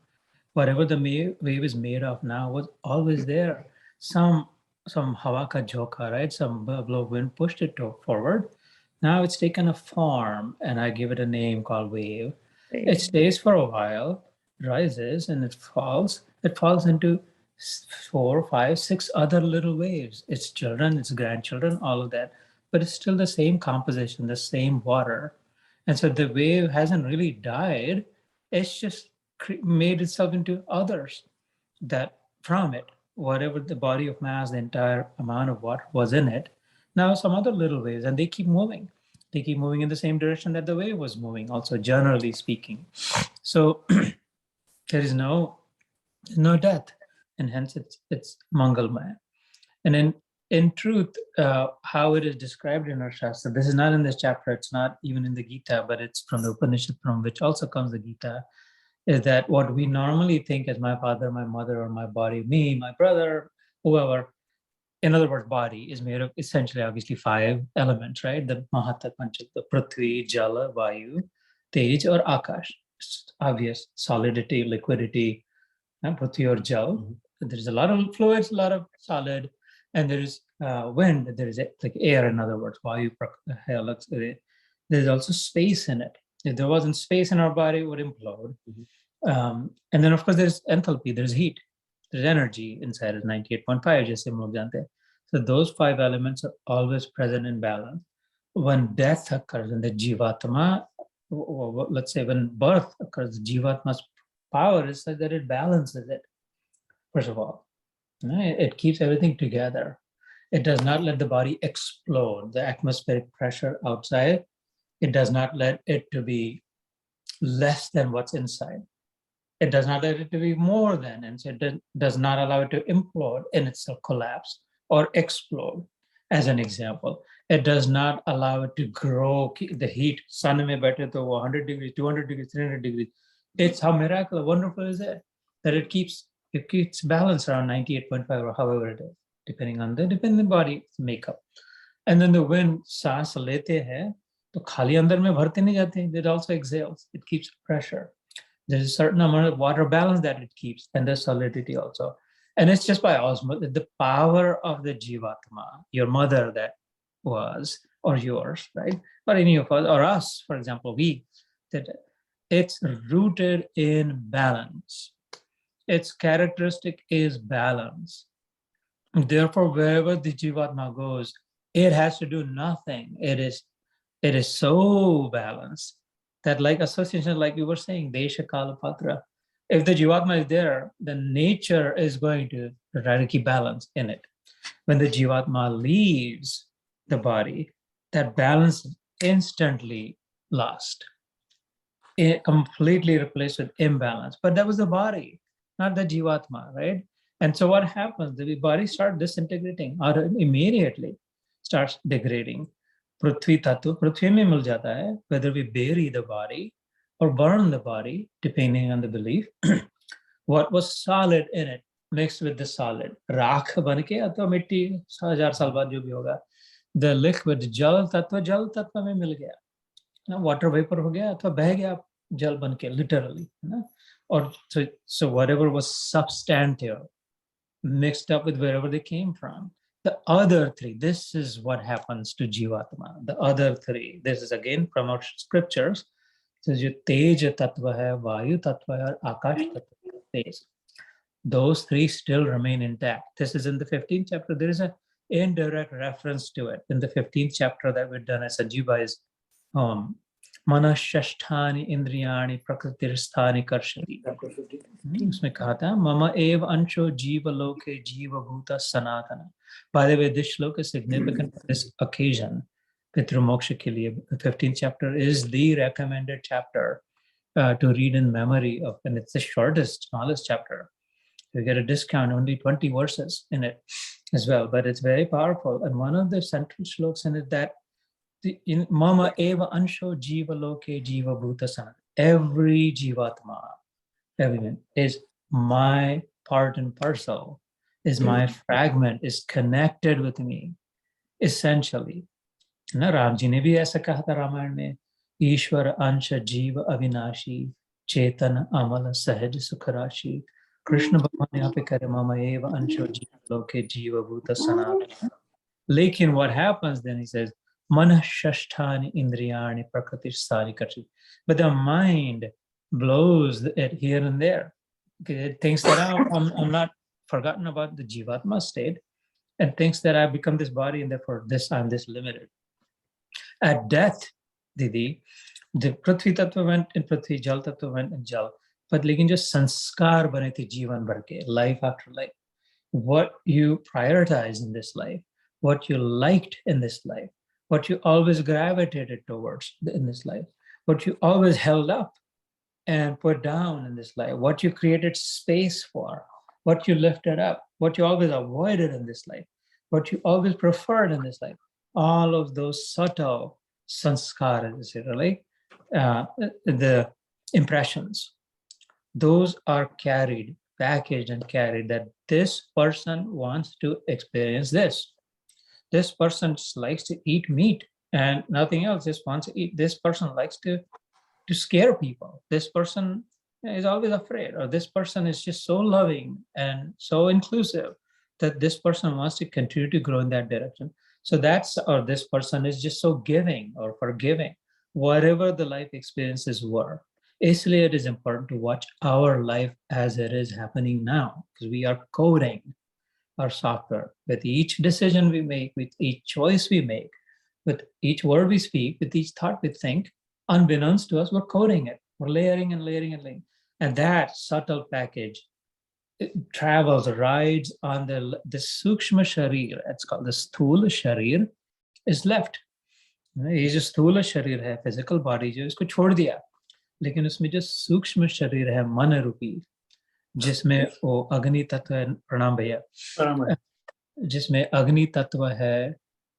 whatever the wave is made of now was always there. Some hawa ka jhoka, right? Some blow wind pushed it forward. Now it's taken a form, and I give it a name called wave. It stays for a while, rises, and it falls. It falls into 4, 5, 6 other little waves. Its children, its grandchildren, all of that. But it's still the same composition, the same water. And so the wave hasn't really died. It's just made itself into others that from it, whatever the body of mass, the entire amount of water was in it, now some other little waves, and they keep moving. They keep moving in the same direction that the wave was moving, also generally speaking. So there is no death, and hence it's Mangalmaya. And in truth, how it is described in our Shastra, this is not in this chapter, it's not even in the Gita, but it's from the Upanishad, from which also comes the Gita, is that what we normally think as my father, my mother, or my body, me, my brother, whoever, in other words, body is made of essentially, obviously, 5 elements, right? The Mahata Pancha, the Prithvi, Jala, Vayu, Tej, or Akash. It's obvious, solidity, liquidity, Prithvi or Jal. There's a lot of fluids, a lot of solid, and there is wind, there is like air, in other words, Vayu, there's also space in it. If there wasn't space in our body, it would implode. And then, of course, there's enthalpy, there's heat, there's energy inside it, 98.5, just so those 5 elements are always present in balance. When death occurs in the Jivatma, let's say when birth occurs, the Jivatma's power is such that it balances it, first of all. It keeps everything together. It does not let the body explode. The atmospheric pressure outside, it does not let it to be less than what's inside. It does not let it to be more than, and so it does not allow it to implode in itself, collapse or explode. As an example, it does not allow it to grow. The heat, sun mein baithe to 100 degrees, 200 degrees, 300 degrees. It's how miraculous, wonderful is it that it keeps balance around 98.5 or however it is, depending on the body makeup. And then the wind, saans lete hai, to khali andar mein bharte nahi jate, it also exhales. It keeps pressure. There's a certain amount of water balance that it keeps, and there's solidity also. And it's just by osmosis, the power of the Jivatma, your mother that was, or yours, right? Or any of us, or us, for example, that it's rooted in balance. Its characteristic is balance. Therefore, wherever the Jivatma goes, it has to do nothing. It is so balanced that, like association, like we were saying, Desha Kala Patra, if the Jivatma is there, then nature is going to try to keep balance in it. When the Jivatma leaves the body, that balance is instantly lost. It completely replaced with imbalance. But that was the body, not the Jivatma, right? And so what happens? The body starts disintegrating or immediately starts degrading. Prithvi Tattva, Prithvi mein mil jata hai, whether we bury the body or burn the body, depending on the belief. What was solid in it mixed with the solid. Rakh ban ke atwa mitti 1000 saal baad jo bhi hoga. The liquid jal tattva mein mil gaya. Water vapor ho gaya atwa beh gaya jal ban ke, literally. Or so whatever was substantive mixed up with wherever they came from. The other 3, this is what happens to Jivatma. The other 3, this is again from our scriptures. So jo Tej Tattva hai, Vayu Tattva hai, or Akash Tattva hai, those 3 still remain intact. This is in the 15th chapter. There is an indirect reference to it in the 15th chapter that we've done as Sanjiva's Manashashthani Indriyani Prakritirasthani Karshati. उसमें कहा था Mama ev ansho jiva loke jiva bhuta sanatana. By the way, this shloka is significant for this occasion. Pitru Moksha ke liye, the 15th chapter is the recommended chapter to read in memory of, and it's the shortest, smallest chapter. You get a discount, only 20 verses in it as well, but it's very powerful. And one of the central shlokas in it that in Mama eva ansho jiva loke jiva bhuta sanatana. Every jivatma, everyone is my part and parcel, is my fragment, is connected with me, essentially. ना राम जी ने भी ऐसा कहा था रामायण में, ईश्वर अंश जीव अविनाशी Chetan Amala Sahaj Sukharashi. Krishna Bhagwan yahan pe kare mama eva ansho jiva loke jiva bhuta sanatana. Lekin what happens then, he says, Manah shasthani indriyani prakratishthani kachi. But the mind blows it here and there. Okay, it thinks that I'm not forgotten about the jivatma state, and thinks that I've become this body and therefore I'm this limited. At death, Didi, the Prithvi Tattva went in Prithvi, Jal Tattva went in Jal. But lekin jo sanskar bane the jivan bhar ke, life after life. What you prioritize in this life, what you liked in this life, what you always gravitated towards in this life, what you always held up and put down in this life, what you created space for, what you lifted up, what you always avoided in this life, what you always preferred in this life, all of those subtle sanskaras, really, the impressions, those are carried, packaged and carried, that this person wants to experience this. This person likes to eat meat and nothing else, just wants to eat. This person likes to scare people. This person is always afraid, or this person is just so loving and so inclusive that this person wants to continue to grow in that direction. So that's, or this person is just so giving or forgiving, whatever the life experiences were. Isliye it is important to watch our life as it is happening now, because we are coding our software with each decision we make, with each choice we make, with each word we speak, with each thought we think. Unbeknownst to us, we're coding it. We're layering and layering and layering. And that subtle package, it travels, rides on the Sukshma Sharir, it's called the Sthula Sharir, is left. ये जो स्थूल शरीर है, physical body जो, इसको छोड़ दिया, लेकिन उसमें जो सूक्ष्म शरीर है, मन रूपी, जिसमें वो अग्नि तत्व है, प्रणाम भैया, जिसमें अग्नि तत्व है,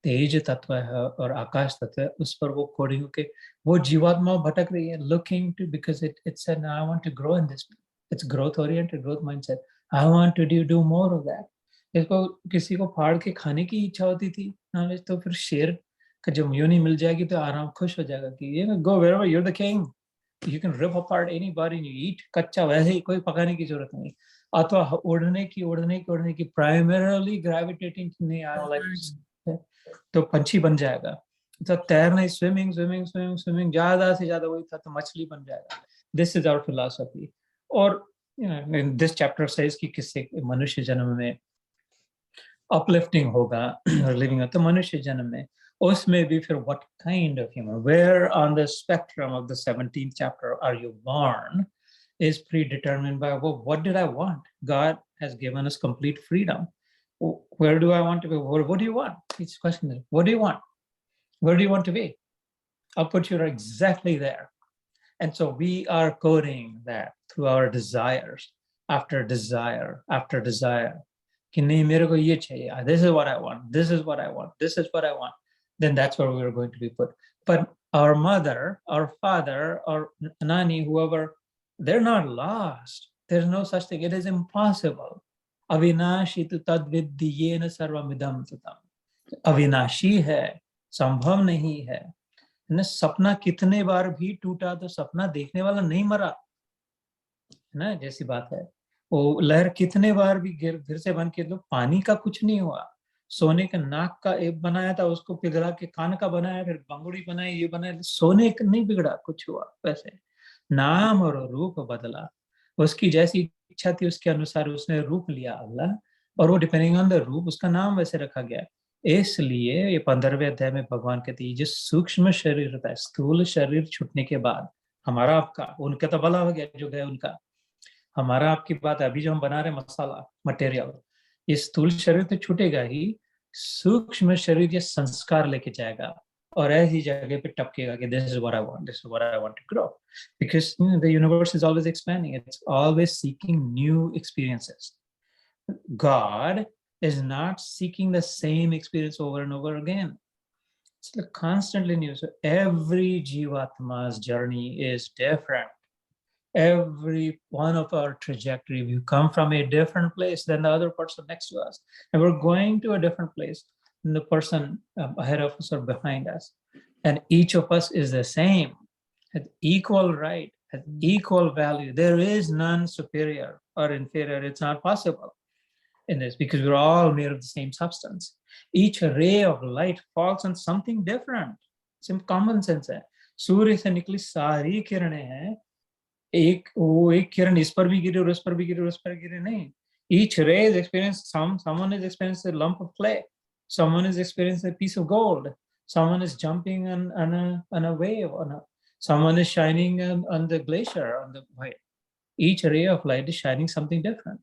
तेज तत्व है और आकाश तत्व है, उस पर वो कोडिंग के वो जीवात्मा भटक रही है, looking to, because it said, I want to grow in this. It's growth oriented, growth mindset. I want to do more of that. इसको किसी को फाड़ के खाने की इच्छा होती थी ना, तो फिर शेर का जब योनि मिल जाएगी तो आराम खुश हो जाएगा कि ये go wherever, you're the king. You can rip apart anybody and you eat. कच्चा वैसे ही कोई पकाने की जरूरत नहीं. अथवा उड़ने की primarily gravitating नहीं, I like तो पंछी बन जाएगा. तो तैरना, swimming ज्यादा से ज्यादा वही था तो मछली बन जाएगा. This is our philosophy. और in this chapter says कि किसी मनुष्य जन्म में uplifting होगा, living तो मनुष्य जन्म में, उसमें भी फिर what kind of human, where on the spectrum of the 17th chapter are you born, is predetermined by, well, what did I want? God has given us complete freedom. Where do I want to be? What do you want? Each question is, what do you want? Where do you want to be? I'll put you exactly there. And so we are coding that through our desires, after desire, after desire. This is what I want. This is what I want. This is what I want. Then that's where we're going to be put. But our mother, our father, or nani, whoever, they're not lost. There's no such thing. It is impossible. Avinashi tu tadvidyena sarvamidam tatam. Avinashi hai, संभव नहीं है. ना सपना कितने बार भी टूटा तो सपना देखने वाला नहीं मरा, ना जैसी बात है. वो लहर कितने बार भी फिर से बन के, तो पानी का कुछ नहीं हुआ. सोने का नाक का एक बनाया था, उसको पिघला के कान का बनाया, फिर बंगुड़ी बनाई, ये बनाया, सोने का नहीं बिगड़ा, कुछ हुआ. वैसे नाम और रूप बदला, उसकी जैसी इच्छा थी उसके अनुसार उसने रूप लिया अल्लाह, और वो डिपेंडिंग ऑन द रूप उसका नाम वैसे रखा गया. इसलिए ये 15वें अध्याय में भगवान कहते हैं, जो सूक्ष्म शरीर होता है, स्थूल शरीर छूटने के बाद, हमारा आपका, उनका तो भला हो गया जो गया उनका, हमारा आपकी बात है. अभी जो हम बना रहे मसाला मटेरियल, ये स्थूल शरीर तो छूटेगा ही, सूक्ष्म शरीर ये संस्कार लेके जाएगा और ऐसी जगह पे टपकेगा कि this is what I want, this is what I want to grow, because the universe is always expanding, it's always seeking new experiences. God is not seeking the same experience over and over again. It's constantly new. So every Jivatma's journey is different. Every one of our trajectory, we come from a different place than the other person next to us. And we're going to a different place than the person ahead of us or behind us. And each of us is the same, has equal right, has equal value. There is none superior or inferior. It's not possible in this, because we're all made of the same substance. Each ray of light falls on something different. Some common sense है. सूर्य से निकली सारी किरणें हैं, एक किरण इस पर भी गिरे और उस पर भी गिरे और उस पर गिरे नहीं. Each ray is experienced, someone is experiencing a lump of clay, someone is experiencing a piece of gold, someone is jumping on a wave, someone is shining on the glacier, on the white. Each ray of light is shining something different.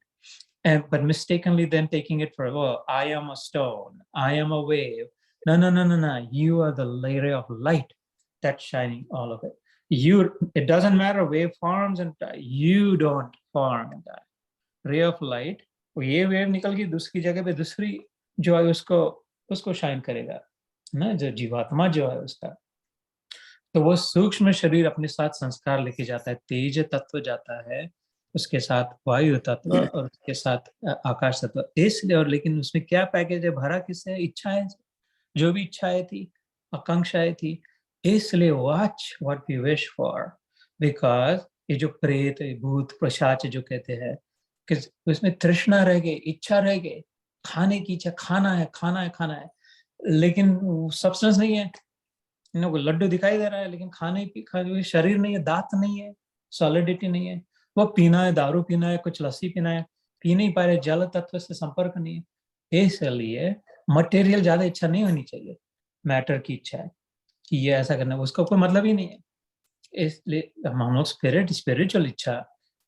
But mistakenly then taking it for, oh, I am a stone, I am a wave. No. You are the ray of light that's shining all of it. It doesn't matter, wave forms and die. You don't form and die. Ray of light, ये wave निकल के दूसरी जगह पे दूसरी जो है उसको शाइन करेगा ना, जो जीवात्मा जो है उसका. तो वो सूक्ष्म शरीर अपने साथ संस्कार लेके जाता है, तेज तत्व जाता है, उसके साथ वायु तत्व और उसके साथ आकाश तत्व. इसलिए, और लेकिन उसमें क्या पैकेज है, भरा किससे? इच्छाएं, जो भी इच्छाएं थी, आकांक्षाएं थी. इसलिए watch what we wish for, because ये जो प्रेत भूत पिशाच जो कहते हैं कि उसमें तृष्णा रह गई, इच्छा रह गई, खाने की इच्छा, खाना है, लेकिन सब्सटेंस नहीं है. इनको लड्डू दिखाई दे रहा है लेकिन खाने शरीर नहीं है, दांत नहीं है, सॉलिडिटी नहीं है. वो पीना है, दारू पीना है, कुछ लस्सी पीना है, पी नहीं पा रहे, जल तत्व से संपर्क नहीं है. इसलिए मटेरियल ज्यादा इच्छा नहीं होनी चाहिए. मैटर की इच्छा है कि ये ऐसा करना है, उसका कोई मतलब ही नहीं है. इसलिए हम लोग स्पिरिचुअल इच्छा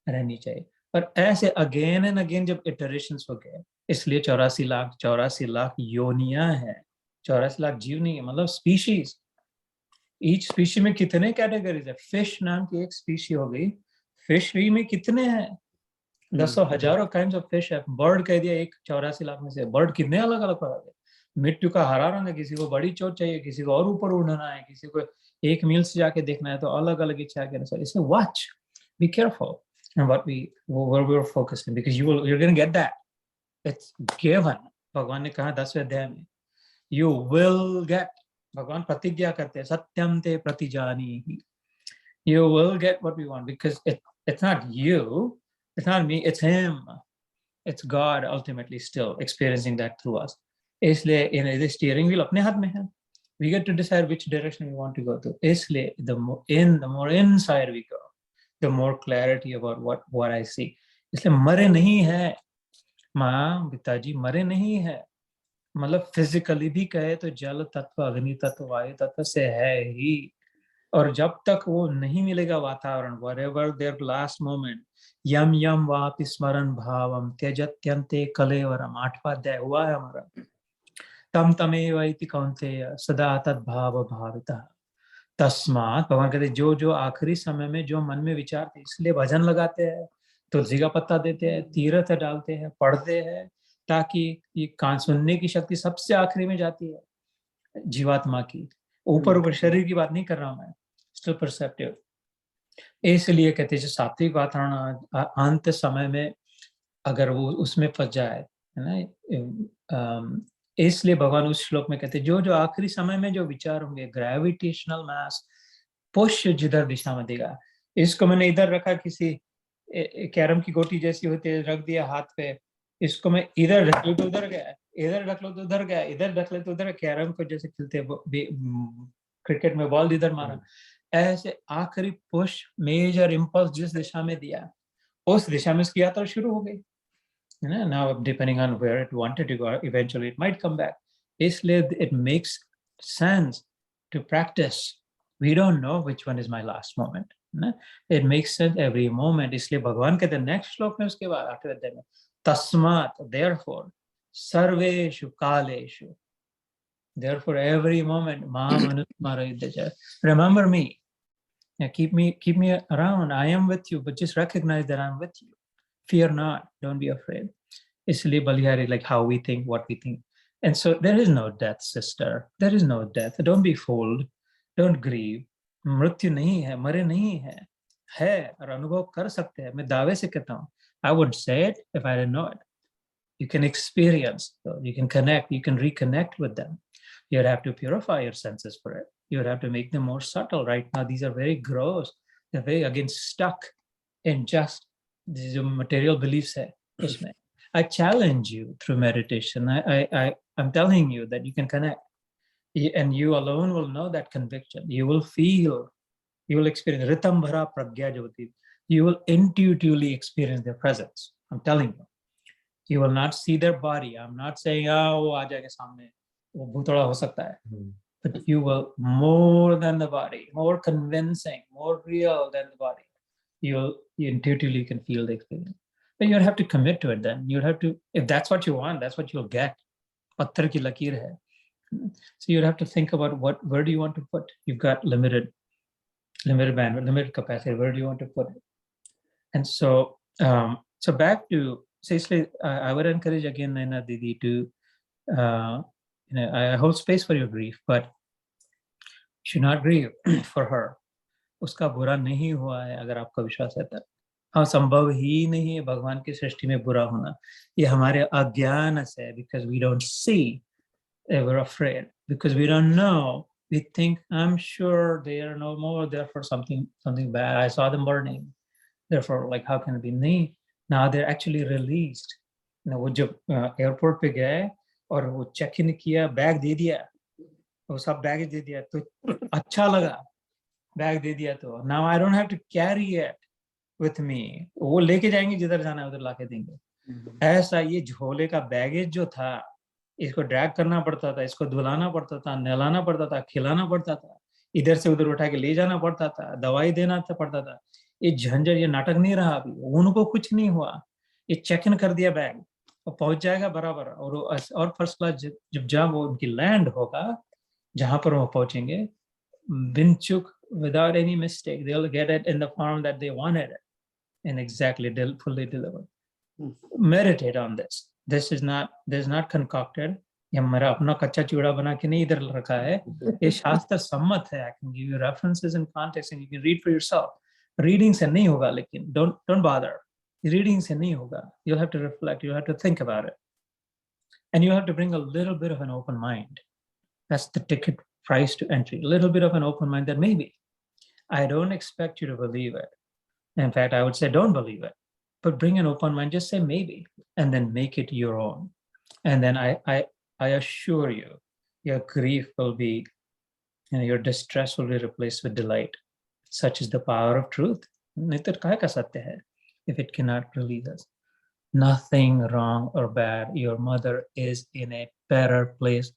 रहनी चाहिए. पर ऐसे अगेन एंड अगेन जब इटरेशंस हो गए, इसलिए 84 लाख योनियां हैं. 84 लाख जीव नहीं है, मतलब स्पीशीज. ईच स्पीशी में कितने कैटेगरीज है? फिश नाम की एक स्पीशी हो गई. फिशरी में कितने हैं? दसों हजारों काइंड्स ऑफ फिश है. बर्ड कह दिया एक 84 लाख में से. बर्ड कितने अलग अलग पड़ा है. मिट्टू का हरा रंग है, किसी को बड़ी चोट चाहिए, किसी को और ऊपर उड़ना है, किसी को एक मील से जाके देखना है, तो अलग अलग इच्छा के अनुसार. इसलिए watch, be careful and where we're focusing, because you're going to get that. It's given. भगवान ने कहा 10वें अध्याय में, you will get. भगवान प्रतिज्ञा करते हैं, सत्यम ते प्रतिजानीहि. You will get what we want, because it's not you, it's not me, it's him. It's God ultimately still experiencing that through us. इसलिए the steering wheel अपने हाथ में है. We get to decide which direction we want to go to. इसलिए the more inside we go, the more clarity about what I see. इसलिए मरे नहीं है, माँ पिताजी मरे नहीं है. मतलब फिजिकली भी कहे तो जल तत्व, अग्नि तत्व, वायु तत्व से है ही. और जब तक वो नहीं मिलेगा वातावरण, whatever their last moment, यम यम वापि स्मरण भावम त्यजत्यन्ते कलेवरम. 8वां अध्याय हुआ है हमारा. तम तमेव इति कौन्तेय सदा तद्भाव भावितः. तस्मात् भगवान कहते जो आखिरी समय में जो मन में विचार थे, इसलिए भजन लगाते हैं, तुलसी का पत्ता देते हैं, तीर्थ डालते हैं, पढ़ते हैं, ताकि ये कान सुनने की शक्ति सबसे आखिरी में जाती है जीवात्मा की. ऊपर शरीर की बात नहीं कर रहा हूं मैं, स्टिल परसेप्टिव. इसलिए कहते हैं सात्विक वातावरण अंत समय में अगर वो उसमें फंस जाए, है ना. इसलिए भगवान उस श्लोक में कहते हैं जो आखिरी समय में जो विचार होंगे, ग्रेविटेशनल मास पुश जिधर दिशा में देगा. इसको मैंने इधर रखा, किसी कैरम की गोटी जैसी होती है, रख दिया हाथ पे. इसको मैं इधर रख लो तो उधर गया, इधर रख लो तो उधर गया, इधर रख ले तो उधर. कैरम को जैसे खेलते क्रिकेट में बॉल इधर मारा, ऐसे आखिरी पुश मेजर इम्पल्स जिस दिशा में दिया, उस दिशा में उसकी यात्रा शुरू हो गई. Now depending on where it wanted to go, eventually it might come back. Isliye it makes sense to practice. We don't know which one is my last moment. It makes sense every moment. Isliye Bhagwan कहते हैं next श्लोक में उसके बाद 8वें अध्याय में, तस्मात् therefore सर्वेषु कालेषु, therefore every moment माम अनुस्मरयुध्य. Remember me. Keep me around. I am with you, but just recognize that I'm with you. Fear not, don't be afraid. Isliye Balihari, like how we think, what we think. And so there is no death, sister. There is no death. Don't be fooled. Don't grieve. मृत्यु नहीं है, मरे नहीं है और अनुभव कर सकते हैं. मैं दावे से कहता हूँ. I would say it if I didn't know it. You can experience, you can connect, you can reconnect with them. You'd have to purify your senses for it. You would have to make them more subtle. Right now, these are very gross. they're very again stuck in just these material beliefs hai usme. I challenge you through meditation. I'm telling you that you can connect, and you alone will know that conviction. You will feel, you will experience ritam bhara pragya jyoti. You will intuitively experience their presence. I'm telling you. You will not see their body. I'm not saying, oh, wo aa jayega samne, wo bhutoda ho sakta hai. But you will, more than the body, more convincing, more real than the body. You intuitively can feel the experience. But you'll have to commit to it then. You'll have to, if that's what you want, that's what you'll get. Patthar ki lakeer hai. So you'll have to think about where do you want to put? You've got limited bandwidth, limited capacity. Where do you want to put it? And so, so back to, seriously, I would encourage again, Naina Didi, to, I hold space for your grief, but you should not grieve for her. उसका बुरा नहीं हुआ है अगर आपका विश्वास है तब. हाँ, संभव ही नहीं है भगवान की सृष्टि में बुरा होना. ये हमारे अज्ञान से है, because we don't see, we're afraid, because we don't know. We think, I'm sure they are no more, therefore something bad. I saw them burning. Therefore, like, how can it be? नहीं. Now they're actually released. वो जब airport पे गए और वो check in किया, bag दे दिया, वो सब बैग दे दिया, तो अच्छा लगा. बैग दे दिया तो now I don't have to carry it with me. वो लेके जाएंगे जिधर जाना है उधर लाके देंगे. ऐसा ये झोले का बैगेज जो था, इसको ड्रैग करना पड़ता था, इसको धुलाना पड़ता था, नहलाना पड़ता था, खिलाना पड़ता था, इधर से उधर उठा के ले जाना पड़ता था, दवाई देना पड़ता था. ये झंझट, ये नाटक नहीं रहा अभी. उनको कुछ नहीं हुआ. ये चेक इन कर दिया बैग और पहुंच जाएगा बराबर. और फर्स्ट क्लास जब वो उनकी लैंड होगा, जहां पर वो पहुंचेंगे, बिन चूक, without any mistake, they'll get it in the form that they wanted it, and exactly fully delivered. Meditate on this. This is not concocted. ये हमारा अपना कच्चा चिवड़ा बना के नहीं इधर रखा है. ये शास्त्र सम्मत है. I can give you references and context, and you can read for yourself. Reading से नहीं होगा, लेकिन don't bother. Reading से नहीं होगा. You'll have to reflect. You'll have to think about it, and you have to bring a little bit of an open mind. That's the ticket price to entry. A little bit of an open mind that maybe. I don't expect you to believe it. In fact, I would say don't believe it, but bring an open mind. Just say maybe, and then make it your own. And then I assure you, your grief will be, your distress will be replaced with delight. Such is the power of truth. If it cannot release us, nothing wrong or bad. Your mother is in a better place,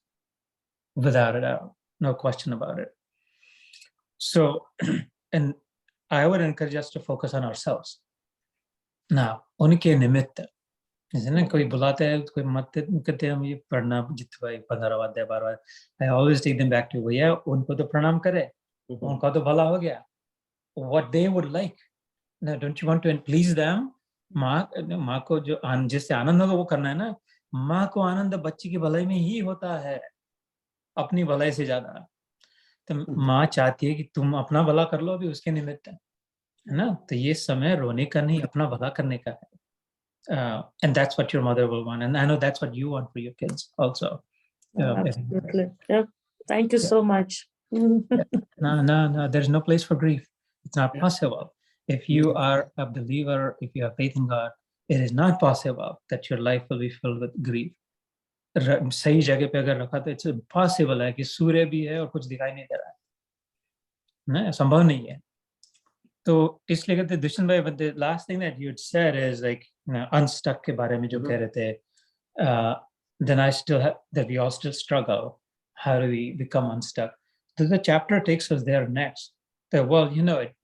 without a doubt, no question about it. So, and I would encourage us to focus on ourselves. Now, उनके निमित्त, जैसे ना कोई बुलाते हैं, कोई मत कहते हैं हम ये पढ़ना जितवाई 15 अध्याय 12. I always take them back to भैया उनको तो प्रणाम करे, उनका तो भला हो गया. What they would like. Now, don't you want to please them? माँ को जो जिससे आनंद होगा वो करना है ना. माँ को आनंद बच्ची की भलाई में ही होता है, अपनी भलाई से ज्यादा. तो माँ चाहती है कि तुम अपना भला कर लो अभी उसके निमित्त, है ना. तो ये समय रोने का नहीं, अपना भला करने का है. And that's what your mother will want, and I know that's what you want for your kids also. Absolutely. Yep. Thank you so much. No, there's no place for grief. It's not possible. If you are a believer, if you have faith in God, it is not possible that your life will be filled with grief. सही जगह पे अगर रखा तो it's impossible है कि सूर्य भी है और कुछ दिखाई नहीं दे रहा है ना, संभव नहीं है. तो इसलिए कहते दुष्यंत भाई, but the last thing that you had said is like unstuck के बारे में जो कह रहे थे, then I still have that we all still struggle. How do we become unstuck? So the chapter takes us there next. So, well,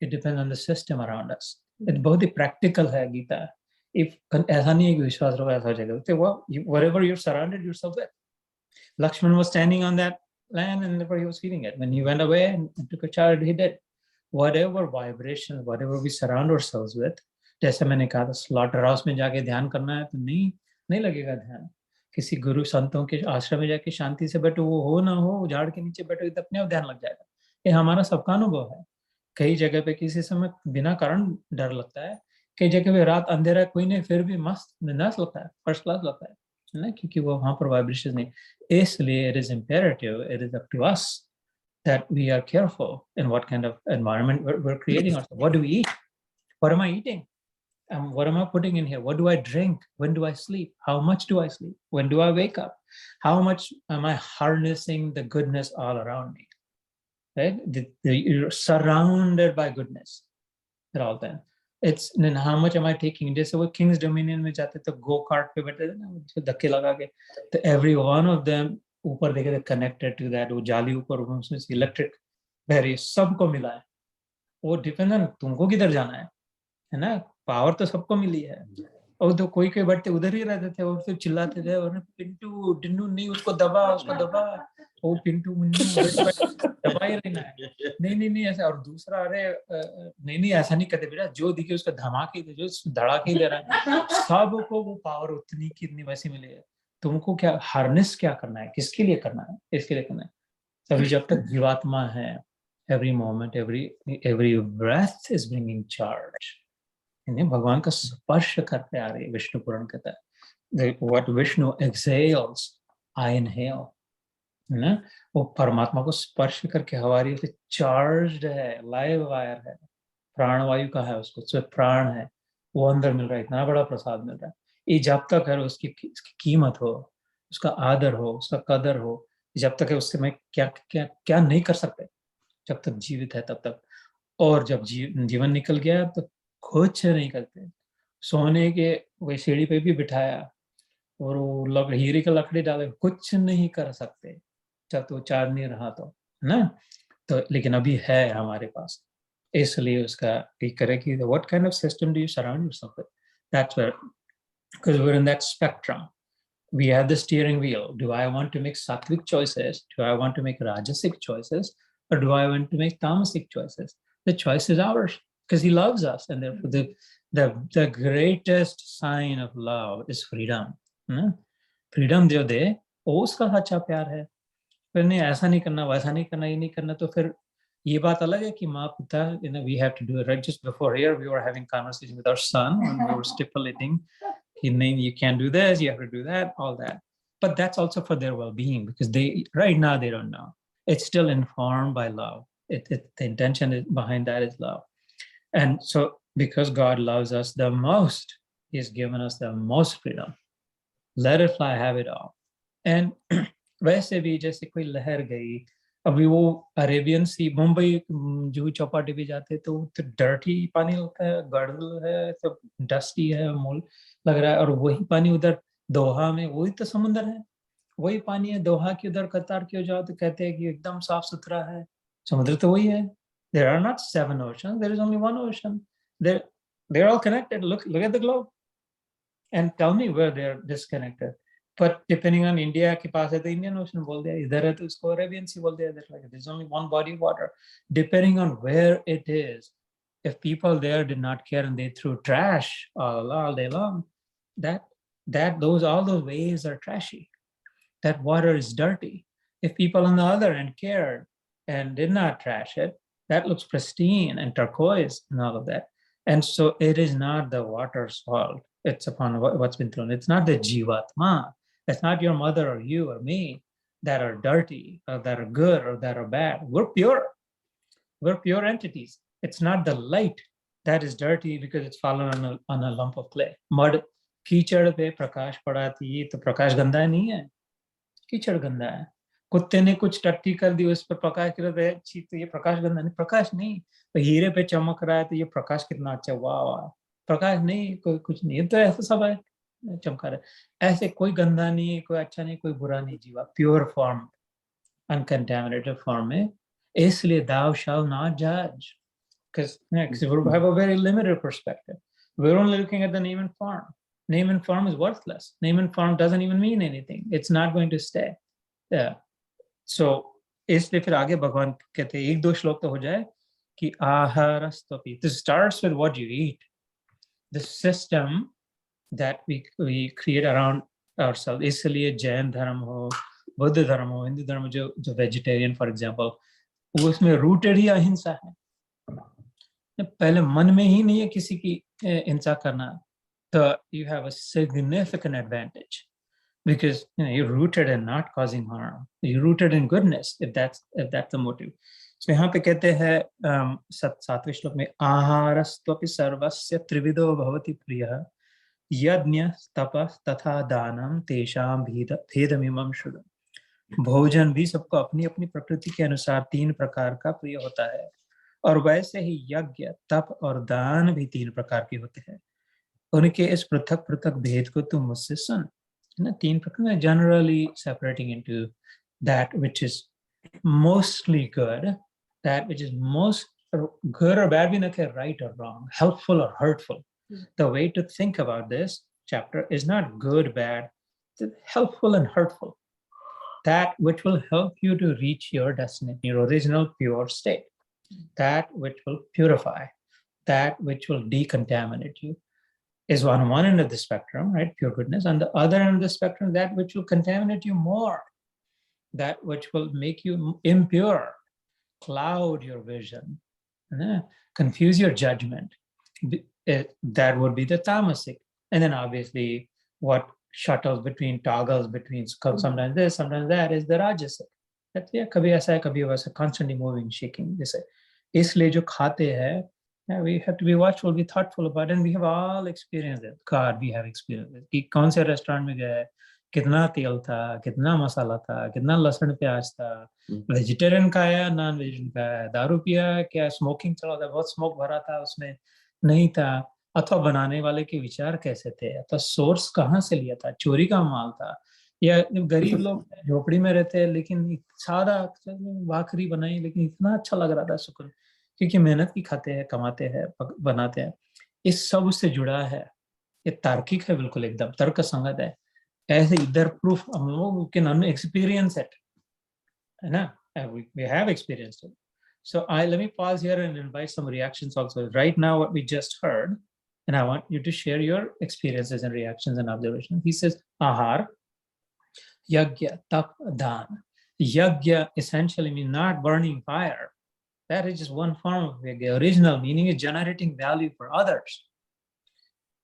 it depends on the system around us. It's बहुत ही practical है Gita. If ऐसा नहीं है कि विश्वास रहो ऐसा हो जाएगा, well, whatever you're surrounded yourself with. Lakshman was standing on that land and therefore he was feeling it. When he went away and took a child, he did. Whatever vibration, whatever we surround ourselves with, जैसे मैंने कहा था slaughter house में जाके ध्यान करना है तो नहीं लगेगा ध्यान. किसी गुरु संतों के आश्रम में जाके शांति से बैठो, वो हो ना हो, झाड़ के नीचे बैठो तो अपने आप ध्यान लग जाएगा. ये हमारा सबका अनुभव है. कई जगह पे किसी समय बिना कारण डर लगता है, कई जगह पे रात अंधेरा कोई नहीं फिर भी मस्त बिंदास लगता है, फर्स्ट क्लास लगता है ना, क्योंकि वो वहां पर वाइब्रेशन नहीं. इसलिए it is imperative, it is up to us that we are careful in what kind of environment we're creating ourselves. What do we eat? What am I eating? What am I putting in here? What do I drink? When do I sleep? How much do I sleep? When do I wake up? How much am I harnessing the goodness all around me? Right? You're surrounded by goodness at all times. It's then how much am I taking? जैसे वो King's Dominion में जाते तो go kart पे बैठे थे ना, धक्के लगा के, तो every one of them ऊपर देखे थे connected to that, वो जाली ऊपर उसमें से electric बहरी सबको मिला है. वो depend तुमको किधर जाना है ना? पावर तो सबको मिली है. और तो कोई बैठते उधर ही रहते थे और फिर चिल्लाते थे और पिंटू डिन्नू नहीं उसको दबा वो पिंटू मुन्नू दबा ही रहना है. नहीं ऐसा. और दूसरा अरे नहीं ऐसा नहीं कहते बेटा, जो दिखे उसका धमाके दे, जो धड़ाके दे रहा है. सबको वो पावर उतनी कितनी वैसी मिली है. तुमको क्या हार्नेस क्या करना है, किसके लिए करना है, इसके लिए करना है. तभी जब तक जीवात्मा है, every moment, every breath is bringing charge. इन्हें भगवान का स्पर्श करते आ रही है. विष्णु पुराण कहता है what Vishnu exhales, I inhale. ना वो परमात्मा को स्पर्श करके हमारी चार्ज्ड है, लाइव वायर है, प्राण वायु का है, उसको उसमें प्राण है, वो अंदर मिल रहा है. इतना बड़ा प्रसाद मिल रहा है. ये जब तक है उसकी कीमत हो, उसका आदर हो, उसका कदर हो, जब तक है उससे मैं क्या क्या क्या नहीं कर सकते जब तक जीवित है तब तक. और जब जीवन निकल गया तो कुछ नहीं करते. सोने के वही सीढ़ी पे भी बिठाया और वो हीरे का लकड़ी डाले, कुछ नहीं कर सकते जब तो चार्ज नहीं रहा तो ना. तो लेकिन अभी है हमारे पास, इसलिए उसका ठीक करे कि what kind of system do you surround yourself with? That's where, because we're in that spectrum. We have the steering wheel. Do I want to make sattvic choices? Do I want to make rajasic choices? Or do I want to make tamasic choices? The choice is ours because he loves us. And therefore the greatest sign of love is freedom. Freedom जो दे वो उसका सच्चा प्यार है. फिर नहीं ऐसा नहीं करना, वैसा नहीं करना, ये नहीं करना. तो फिर ये बात अलग है कि माँ पिता, we have to do it right. Just before here we were having conversation with our son and we were stipulating you can't do this, you have to do that, all that. But that's also for their well-being because they right now they don't know. It's still informed by love. The intention behind that is love. And so because God loves us the most, he's given us the most freedom. Let it fly, have it all. And वैसे भी जैसे कोई लहर गई, अभी वो Arabian सी, मुंबई जूहू चौपाटी भी जाते तो डर्टी पानी होता है, गर्दल है, तो डस्टी है, मूल लग रहा है. और वही पानी उधर दोहा में, वही तो समुंदर है, वही पानी है. दोहा के उधर कतार के जाओ तो कहते हैं कि एकदम साफ सुथरा है. समुद्र तो वही है. There are not 7 oceans, there is only 1 ocean. They're all connected. Look at the globe and tell me where they're disconnected. But depending on India के पास है तो Indian Ocean बोल दिया, इधर है तो उसको Arabian Sea बोल दिया. Like there's only one body of water. Depending on where it is, if people there did not care and they threw trash all day long, all those waves are trashy. That water is dirty. If people on the other end cared and did not trash it, that looks pristine and turquoise and all of that. And so it is not the water's fault. It's upon what's been thrown. It's not the jivatma. It's not your mother or you or me that are dirty or that are good or that are bad. We're pure. We're pure entities. It's not the light that is dirty because it's fallen on a lump of clay. Mud, कीचड़ पे प्रकाश पड़ा थी तो प्रकाश गंदा नहीं है, कीचड़ गंदा है. कुत्ते ने कुछ टट्टी कर दी, उस पर प्रकाश कर रहे तो ये प्रकाश गंदा नहीं, प्रकाश नहीं. तो हीरे पे चमक रहा है तो ये प्रकाश कितना अच्छा, वाह. प्रकाश नहीं, कोई कुछ नहीं, तो ऐसा सब है, चमका रहा है. ऐसे कोई गंदा नहीं है, कोई अच्छा नहीं, कोई बुरा नहीं. जीवा प्योर फॉर्म, अनकंटामिनेटेड फॉर्म में. इसलिए thou shall not judge, because we have a very limited perspective. We're only looking at the name and form. Name and form is worthless. Name and form doesn't even mean anything. It's not going to stay. Yeah. So इसलिए फिर आगे भगवान कहते हैं, 1-2 श्लोक तो हो जाए कि आहारस्तपि. This starts with what you eat. The system that we create around ourselves. इसलिए जैन धर्म हो, बुद्ध धर्म हो, हिंदू धर्म, जो वेजिटेरियन फॉर एग्जाम्पल, वो उसमें रूटेड ही अहिंसा है. पहले मन में ही नहीं है किसी की हिंसा करना. तो you have a significant advantage. because you're rooted in not causing harm. You're rooted in goodness, if that's the motive. So यहाँ पे कहते हैं 7वें श्लोक में आहारस्त्वपि सर्वस्य त्रिविधो भवति प्रियः यज्ञ तपः तथा दानम तेषां भेदमिमं शुद्धम्। भोजन भी सबको अपनी अपनी प्रकृति के अनुसार 3 प्रकार का प्रिय होता है, और वैसे ही यज्ञ तप और दान भी 3 प्रकार के होते हैं। उनके इस पृथक पृथक भेद को तुम मुझसे सुन। 3 प्रकार, generally separating into that which is mostly good, that which is most good or bad, भी ना कहे right or wrong, helpful or hurtful. The way to think about this chapter is not good, bad, it's helpful and hurtful. That which will help you to reach your destiny, your original pure state. That which will purify, that which will decontaminate you, is on one end of the spectrum, right? Pure goodness. On the other end of the spectrum, that which will contaminate you more, that which will make you impure, cloud your vision, confuse your judgment. That would be the tamasic. And then obviously what shuttles between, toggles between sometimes this, sometimes that, is the rajasic. That's, yeah, kabhi aisa hai, kabhi waisa, constantly moving, shaking. This isliye jo khate hai, we have to be watchful, be thoughtful about it, and we have all experienced it. God, we have experienced it. कि कौन से restaurant में गए, कितना तेल था, कितना मसाला था, कितना लहसुन प्याज था, वेजिटेरियन खाया, नॉन वेजिटेरियन खाया, दारू पिया, क्या स्मोकिंग चला था, बहुत स्मोक भरा था उसमें, नहीं था, अथवा बनाने वाले के विचार कैसे थे, अथवा सोर्स कहाँ से लिया था, चोरी का माल था, या गरीब लोग झोपड़ी में रहते हैं लेकिन सादा भाखरी बनाई लेकिन इतना अच्छा लग रहा था सुकून, क्योंकि मेहनत की खाते हैं, कमाते हैं, बनाते हैं। इस सब से जुड़ा है, ये तार्किक है, बिल्कुल एकदम तर्क संगत है। ऐसे इधर प्रूफ हम लोग कैन एक्सपीरियंस इट, है ना, we have experienced it. So let me pause here and invite some reactions also. Right now what we just heard, and I want you to share your experiences and reactions and observations. He says ahar, yagya, tap, dan. Yagya essentially means not burning fire. That is just one form of yagya. The original meaning is generating value for others.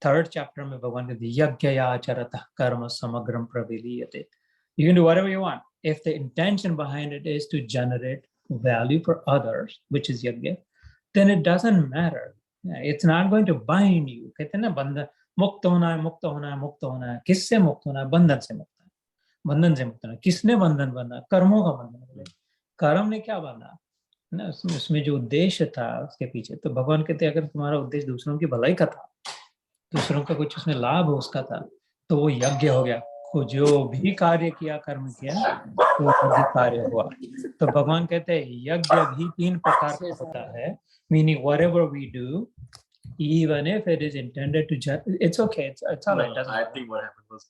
3rd chapter में भगवान कहते हैं यज्ञया चरतः कर्म समग्रम प्रविलीयते. You can do whatever you want. If the intention behind it is to generate value for others, which is yajna, then it doesn't matter. It's not going to bind you. कहते हैं ना बंधन, मुक्त होना है, मुक्त होना है, मुक्त होना है. किससे मुक्त होना है? बंधन से मुक्त है. बंधन से मुक्त होना है. किसने बंधन बंधा? कर्मों का बंधन. कर्म ने क्या बंधा ना, उसमें जो उद्देश्य था उसके पीछे. तो भगवान कहते हैं अगर तुम्हारा उद्देश्य दूसरों की भलाई का था, दूसरों का कुछ उसमें लाभ हो उसका था, तो वो यज्ञ हो गया. को जो भी कार्य किया, कर्म किया, वो भी कार्य हुआ. तो भगवान कहते हैं यज्ञ भी 3 प्रकार का होता है. Meaning whatever we do, even if it is intended to judge, it's okay. It's all right. I think what happened was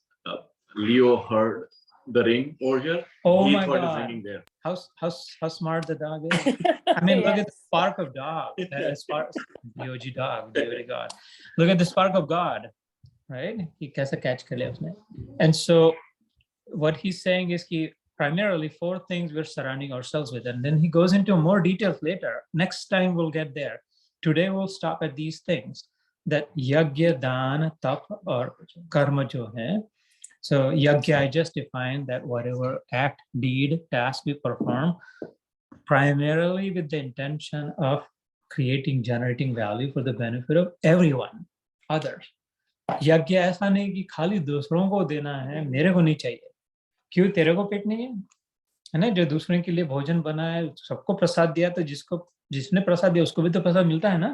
Leo heard the ring over here. Oh he my thought God! it's ringing there. How smart the dog is. I mean, look at the spark of dog. Spark, DOG dog, DOG God. Look at the spark of God, right? He कैसे catch कर लिया उसने. And so what he's saying is कि primarily 4 things we're surrounding ourselves with, and then he goes into more details later. Next time we'll get there. Today we'll stop at these things, that yajna, dan, tap or karma jo hai. So yajna, I just defined that whatever act, deed, task we perform, primarily with the intention of creating, generating value for the benefit of everyone, others. यज्ञ ऐसा नहीं कि खाली दूसरों को देना है, मेरे को नहीं चाहिए. क्यों? तेरे को पेट नहीं है ना? जो दूसरों के लिए भोजन बना है, सबको प्रसाद दिया, तो जिसने प्रसाद दिया उसको भी तो प्रसाद मिलता है ना.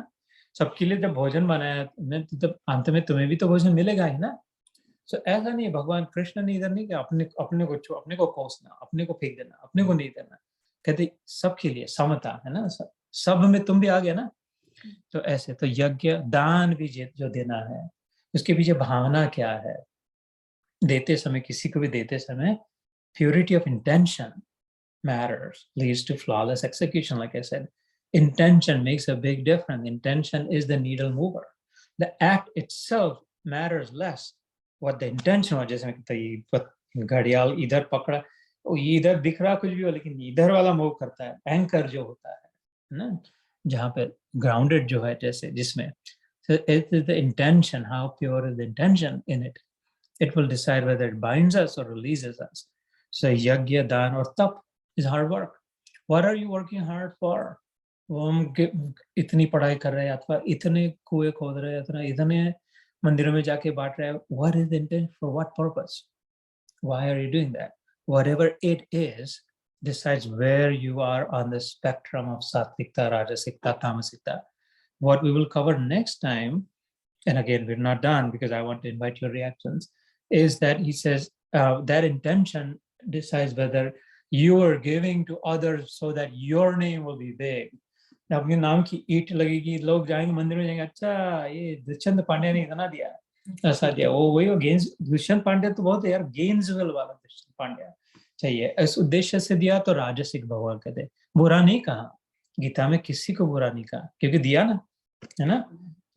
सबके लिए जब भोजन बनाया तो अंत में तुम्हें भी तो भोजन मिलेगा ही ना. सो ऐसा नहीं है, भगवान कृष्ण ने इधर नहीं कि अपने को कोसना, अपने को फेंक देना, अपने को नहीं देना. कहते सबके लिए समता है ना, सब में तुम भी आ गया ना. तो ऐसे तो यज्ञ दान भी जो देना है, उसके पीछे भावना क्या है. देते समय, किसी को भी देते समय, purity of intention matters, leads to flawless execution. Like I said, intention makes a big difference. Intention is the needle mover. The act itself matters less. What the intention was, जैसे घड़ियाल इधर पकड़ा, इधर दिख रहा कुछ भी हो, लेकिन इधर वाला मूव करता है. एंकर जो होता है ना, जहाँ पे ग्राउंडेड जो है, जैसे जिसमें, so it is the intention, how pure is the intention in it. It will decide whether it binds us or releases us. So yagya, dan or tap is hard work. What are you working hard for? वो हम इतनी पढ़ाई कर रहे हैं अथवा इतने कुएं खोद रहे हैं अथवा इतने मंदिरों में जाके बांट रहे हैं. What is the intent? For what purpose? Why are you doing that? Whatever it is decides where you are on the spectrum of sattvikta, rajasikta, tamasikta. What we will cover next time, and again, we're not done because I want to invite your reactions, is that he says that intention decides whether you are giving to others so that your name will be big. Now, अपने नाम की ईंट लगेगी, लोग जाएंगे मंदिर में जाएंगे, अच्छा ये दुष्यंत पांडे ने इतना दिया, ऐसा दिया, वो वही गेंस. दुष्यंत पांडे तो बहुत है यार, गेंसविल वाला दुष्यंत पांडे चाहिए. इस उद्देश्य से दिया तो राजसिक भगवान कहते, बुरा नहीं कहा, गीता में किसी को बुरा नहीं कहा क्योंकि दिया ना, है ना.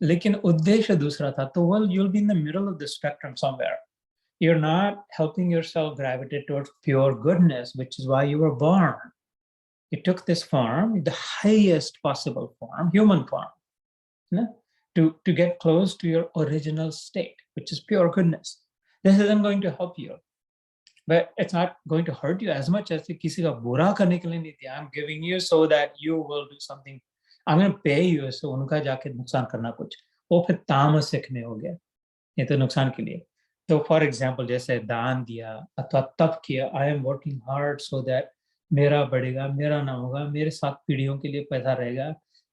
लेकिन उद्देश्य दूसरा था. तो well, you'll be in the middle of the spectrum somewhere. You're not helping yourself gravitate towards pure goodness, which is why you were born. You took this form, the highest possible form, human form, to get close to your original state, which is pure goodness. This isn't going to help you, but it's not going to hurt you as much as किसी का बुरा करने के लिए नहीं दिया. I'm giving you so that you will do something. I'm going to pay you, so उनका जाके नुकसान करना कुछ, वो फिर तामसिक में हो गया, ये तो नुकसान के लिए. तो फॉर एग्जाम्पल जैसे दान दिया अथवा तप किया, I am working hard so that मेरा बढ़ेगा, मेरा ना होगा, मेरे 7 पीढ़ियों के लिए पैसा रहेगा,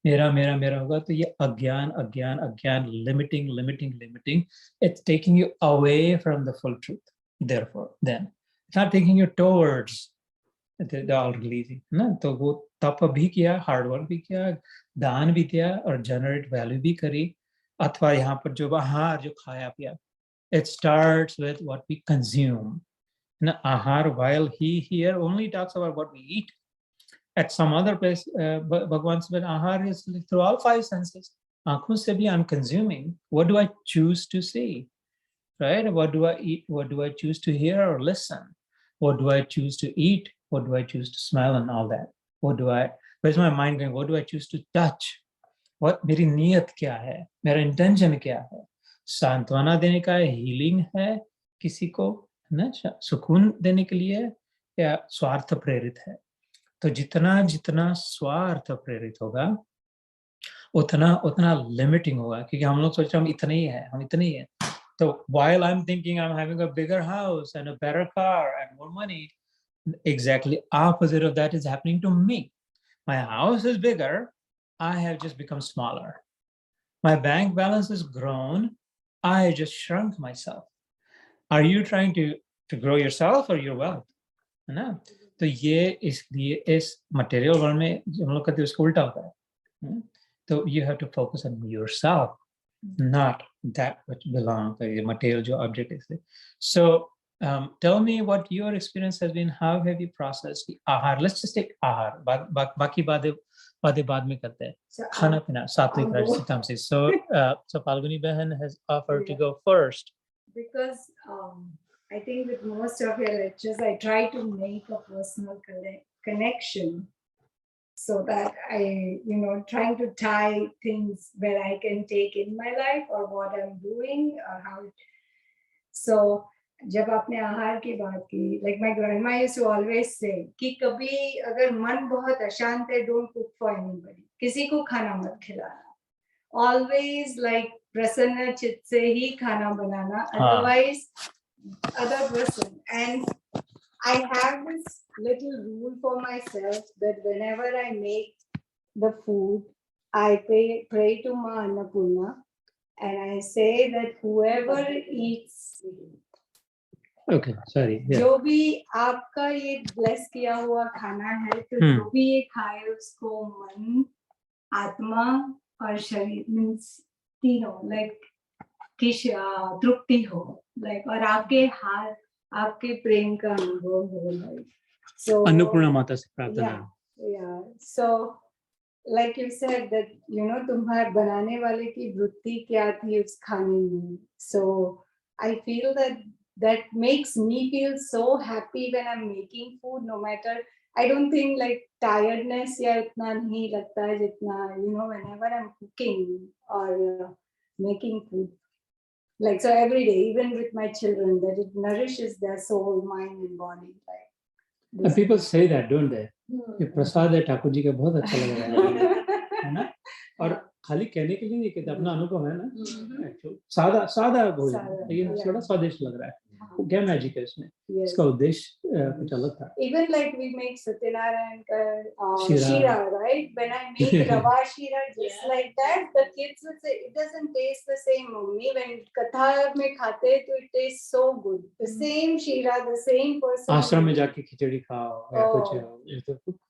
मेरा मेरा मेरा होगा. तो ये अज्ञान अज्ञान अज्ञान, limiting limiting limiting, it's taking you away from the full truth. Therefore then it's not taking you towards the all releasing ना. तो वो तप भी किया, हार्ड वर्क भी किया, दान भी दिया और जनरेट वैल्यू भी करी. अथवा यहाँ पर जो आहार जो खाया पिया, it starts with what we consume. Now, ahar, while he here only talks about what we eat, at some other place, Bhagwan said, ahar is through all 5 senses. Aankhon se bhi I'm consuming. What do I choose to see? Right? What do I eat? What do I choose to hear or listen? What do I choose to eat? What do I choose to smell and all that? Where's my mind going? What do I choose to touch? What मेरी नीयत क्या है? मेरा intention क्या है? सांत्वना देने का है, हीलिंग है किसी को, ना सुकून देने के लिए, या स्वार्थ प्रेरित है. तो जितना जितना स्वार्थ प्रेरित होगा उतना उतना लिमिटिंग होगा, क्योंकि हम लोग सोच रहे हम इतने ही है, हम इतने ही है. तो while I'm thinking I'm having a bigger house and a better car and more money, exactly opposite of that is happening to me. My house is bigger, I have just become smaller. My bank balance has grown, I just shrunk myself. Are you trying to grow yourself or your wealth? है ना. तो ये इसलिए इस material world में हम लोग कहते हैं उसको उल्टा होता है. तो you have to focus on yourself, not that which belongs to the material जो object is. So tell me what your experience has been. How have you processed the ahar? Let's just take ahar. बाकी बातें बाद में करते हैं. खाना पीना सात्विक राजसिक तामसिक. So Falguni Behan has offered to go first. Because I think with most of your lectures, I try to make a personal connection so that I, trying to tie things where I can take in my life or what I'm doing or how. So, जब आपने आहार की बात की, like my grandma used to always say कि कभी अगर मन बहुत अशांत है, don't cook for anybody. किसी को खाना मत खिलाना. Always like प्रसन्न चित्त से ही खाना बनाना. Otherwise, other person. And I have this little rule for myself that whenever I make the food, I pray to Ma Annapurna and I say that whoever eats, okay, sorry, yeah. जो भी आपका ये bless किया हुआ खाना है, तो जो भी ये खाए उसको मन, आत्मा और शरीर, means like तृप्ति हो, like और आपके हाथ, आपके प्रेम का अनुभव हो, like so. अन्नपूर्णा माता से प्रार्थना. Yeah. So, like you said that तुम्हारे बनाने वाले की वृत्ति क्या थी उस खाने में. So I feel that makes me feel so happy when I'm making food. No matter, I don't think like tiredness या इतना नहीं लगता है जितना whenever I'm cooking or making food. Like, so every day, even with my children, that it nourishes their soul, mind, and body. Like, And people say that, don't they? ये प्रसाद है ठाकुर जी का, बहुत अच्छा लग रहा है ना? और खाली कहने के लिए नहीं कहते, अपना अनुभव है ना, सादा भोजन, लेकिन थोड़ा स्वादिष्ट लग रहा है। क्या मैजिक है इसमें? इसका उद्देश्य कुछ अलग था। Even like we make Satyanarayan Shira, right? When I make Rava Shira, just like that, the kids would say, it doesn't taste the same, Mummy. When Katha mein khate, to it tastes so good. The same Shira, the same person. आश्रम में जाके खिचड़ी खाओ या कुछ,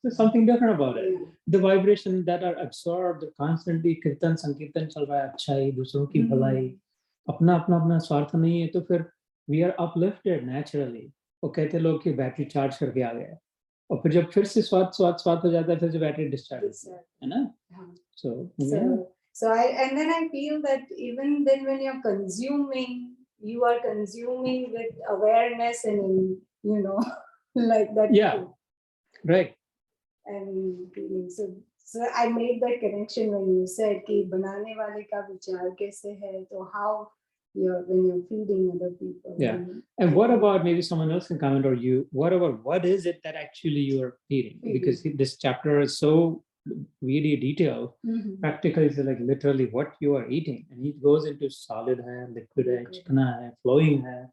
there's something different about it. The vibration that are absorbed constantly, कीर्तन संकीर्तन चल रहा है, अच्छाई, दूसरों की भलाई, अपना स्वार्थ नहीं है, तो फिर we are uplifted naturally. वो कहते लोग कि बैटरी चार्ज करके आ गया, और फिर जब फिर से स्वाद हो जाता है, फिर से बैटरी डिस्चार्ज है ना? So and then I feel that even then when you're consuming, you are consuming with awareness and, you know, like that. Yeah, right. And so I made that connection when you said कि बनाने वाले का विचार कैसे है, so how when you're feeding other people. Yeah. And what about, maybe someone else can comment, or you, what is it that actually you're eating? Because this chapter is so really detailed. Practically, it's like literally what you are eating, and it goes into solid hai, liquid hai, chikna hai, flowing hai,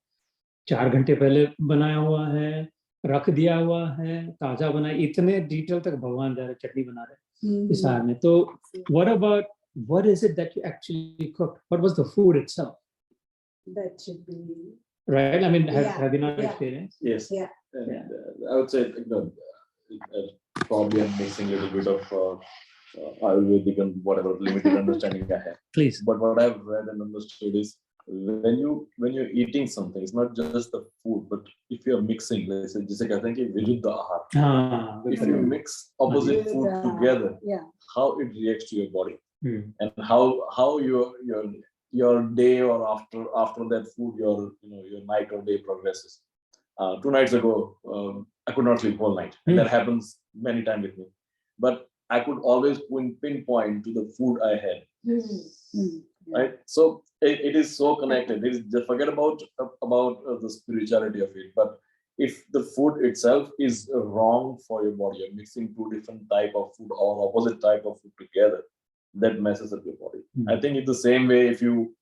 4 घंटे पहले बनाया हुआ है, रख दिया हुआ है, ताजा बना, इतने डिटेल तक भगवान जा रहे, चटनी बना रहे इस हाल में। तो what is it that you actually cooked? What was the food itself? That should be right. I mean, have you not experienced? Yes. Yeah. And, I would say, probably I'm mixing a little bit of Ayurvedic and whatever limited understanding I have. Please. But what I've read and understood is when you're eating something, it's not just the food, but if you're mixing, let's say, जैसे कहते हैं कि विरुद्ध आहार. If you mix opposite food together, how it reacts to your body, and how your day or after that food, your night or day progresses. 2 nights ago, I could not sleep whole night. And that happens many times with me. But I could always pinpoint to the food I had. Right? So it is so connected. Just forget about the spirituality of it. But if the food itself is wrong for your body, you're mixing 2 different type of food or opposite type of food together, that messes up your body. I think it's the same way if you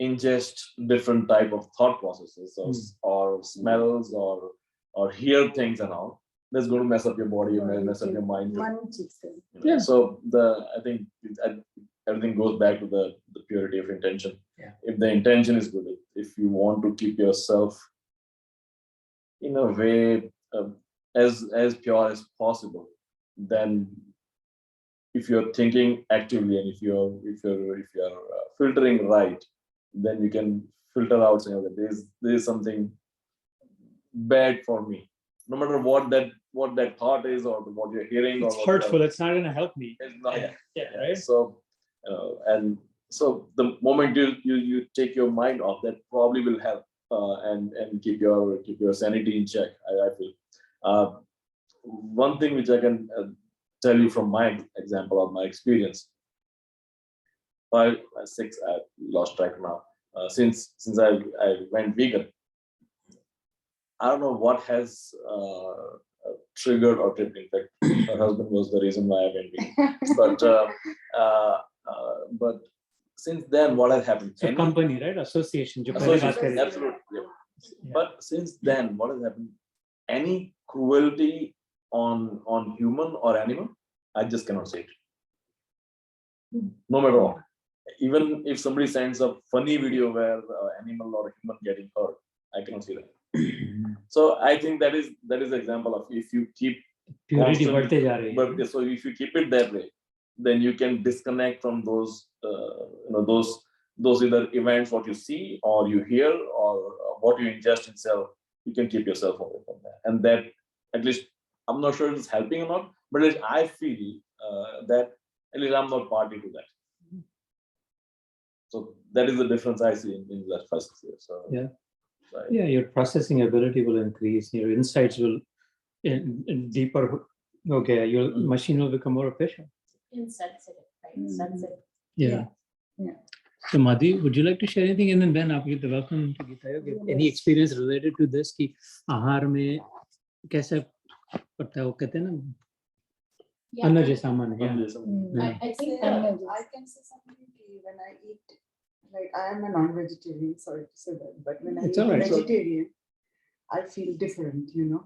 ingest different type of thought processes or smells or hear things and all, that's going to mess up your body and mess up your mind. So I think everything goes back to the purity of intention. If the intention is good, if you want to keep yourself in a way as pure as possible, then if you're thinking actively and if you're filtering right, then you can filter out saying that there is something bad for me, no matter what that thought is or what you're hearing. It's hurtful. It's not going to help me. It's not. Right. So and so the moment you take your mind off, that probably will help and keep your sanity in check. I feel one thing which I can tell you from my example of my experience. 5, 6, I lost track now. Since I went vegan, I don't know what has triggered or tripped. In fact, my husband was the reason why I went vegan. But since then, what has happened? So company, right? Association. Absolutely. Yeah. But since then, what has happened? Any cruelty on human or animal, I just cannot say it. No matter what. Even if somebody sends a funny video where an animal or a human getting hurt, I cannot see that. So I think that is the example of if you keep purity, so if you keep it that way, then you can disconnect from those those either events what you see or you hear or what you ingest itself. You can keep yourself away from that, and that at least I'm not sure it's helping or not, but at least I feel that at least I'm not party to that. So that is the difference I see in the last 5, 6 years. So your processing ability will increase. Your insights will in deeper. Okay, your machine will become more efficient. Insensitive, right? Sensitive. Yeah. So Madhi, would you like to share anything? And then after welcome to Gita Yog. Any experience related to this? कि आहार में कैसे पड़ता है वो कहते हैं ना अन्न जैसा मन है. I think I can say something when I eat, like I am a non-vegetarian, sorry to say that, but when I It's eat all right. vegetarian, I feel different, you know.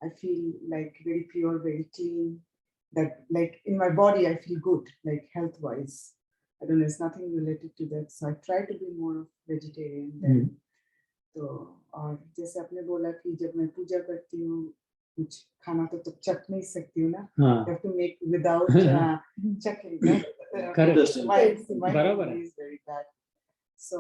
I feel like very pure, very clean, that like in my body, I feel good, like health-wise. I don't know, it's nothing related to that. So I try to be more of vegetarian then. तो और जैसे आपने बोला कि जब मैं पूजा करती हूँ कुछ खाना तो चख नहीं सकती हूँ ना. You have to make without checking. Correct. My memory is very bad. So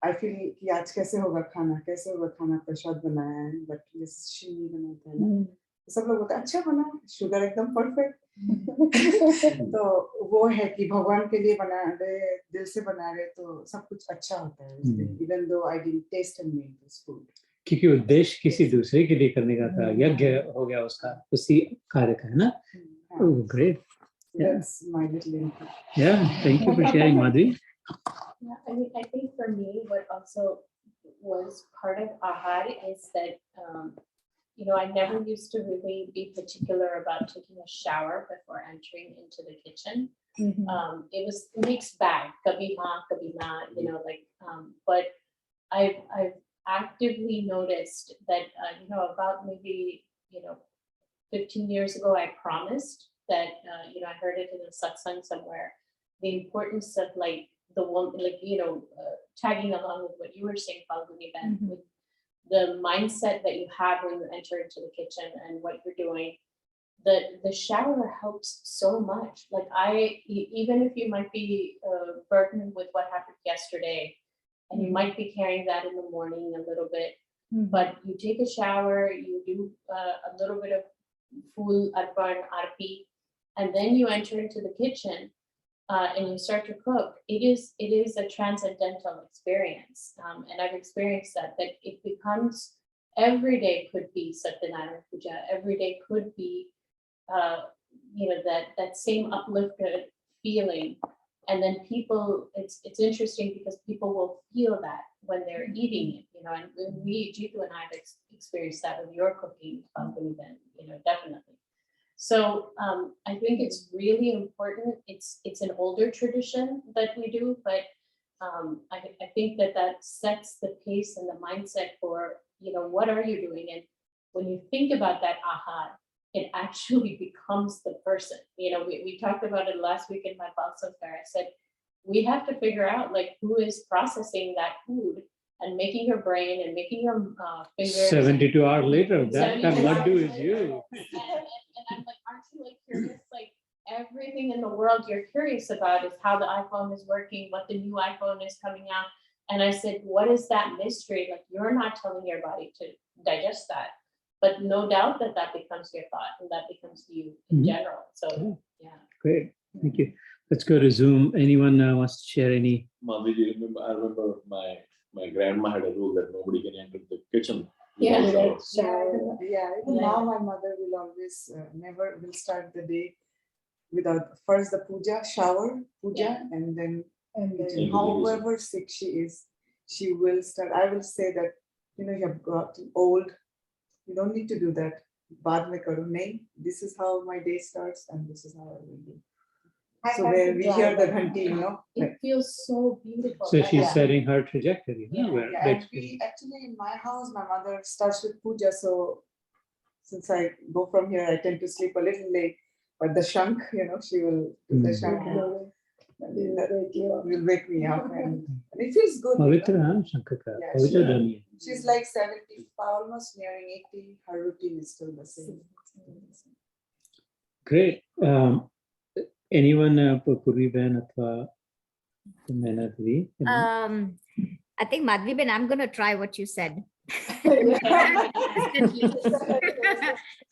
I feel कि आज कैसे होगा खाना प्रसाद बनाया है but this शी बनाता है ना. सब लोग बोलते हैं अच्छा बना, शुगर एकदम परफेक्ट. तो वो है कि भगवान के लिए बना रहे, दिल से बना रहे तो सब कुछ अच्छा होता है उस दिन. Even though I didn't taste and make this food. क्योंकि उद्देश्य किसी दूसरे के लिए करने का था, यज्ञ हो गया उसका, उसी कार्य का है ना. Oh, great. That's my little input. Yeah, thank you for sharing, Madhvi. Yeah, I mean, I think for me, what also was part of Ahar is that, you know, I never used to really be particular about taking a shower before entering into the kitchen. It was mixed bag, kabhi haan, kabhi na, you know, like, but I've actively noticed that, you know, about maybe, you know, 15 years ago, I promised that, you know, I heard it in a satsang somewhere, the importance of like the woman, like, you know, tagging along with what you were saying, Falguni, Ben, with the mindset that you have when you enter into the kitchen and what you're doing. The shower helps so much. Like even if you might be burdened with what happened yesterday, and you might be carrying that in the morning a little bit, but you take a shower, you do a little bit of full arpan, arpi, and then you enter into the kitchen and you start to cook. It is a transcendental experience, and I've experienced that it becomes every day could be Satyanarayana Puja. Every day could be you know, that same uplifted feeling. And then people, it's interesting because people will feel that when they're eating it, you know, and Jitu and I have experienced that with your cooking company then, you know, definitely. So I think it's really important. It's an older tradition that we do, but I think that sets the pace and the mindset for, you know, what are you doing? And when you think about that ahar, it actually becomes the person. You know, we talked about it last week in my Balsam fair. I said, we have to figure out like who is processing that food and making your brain and making your fingers. 72 hours later, that time what do is you. And I'm like, aren't you like curious? Like everything in the world you're curious about is how the iPhone is working, what the new iPhone is coming out. And I said, what is that mystery? Like you're not telling your body to digest that. But no doubt that becomes your thought and that becomes you in general. So, yeah. Great. Thank you. Let's go to Zoom. Anyone wants to share any? Madhvi, I remember my grandma had a rule that nobody can enter the kitchen. Yeah. Even now my mother will always never will start the day without first the puja, shower, and then however sick she is, she will start. I will say that, you know, you have got old. You don't need to do that. Baad mein karo. Nahin, this is how my day starts and this is how I will do. So when we hear the ghanti, you know. It feels so beautiful. So she's setting her trajectory. And we actually in my house, my mother starts with puja. So since I go from here, I tend to sleep a little late. But the shank, you know, she will do the shank. Will wake me up and it feels good. She's like 70, almost nearing 80. Her routine is still the same. Great. Anyone, Purvi Ben, Athwa, Menadvi? I think Madhvi Ben, I'm going to try what you said.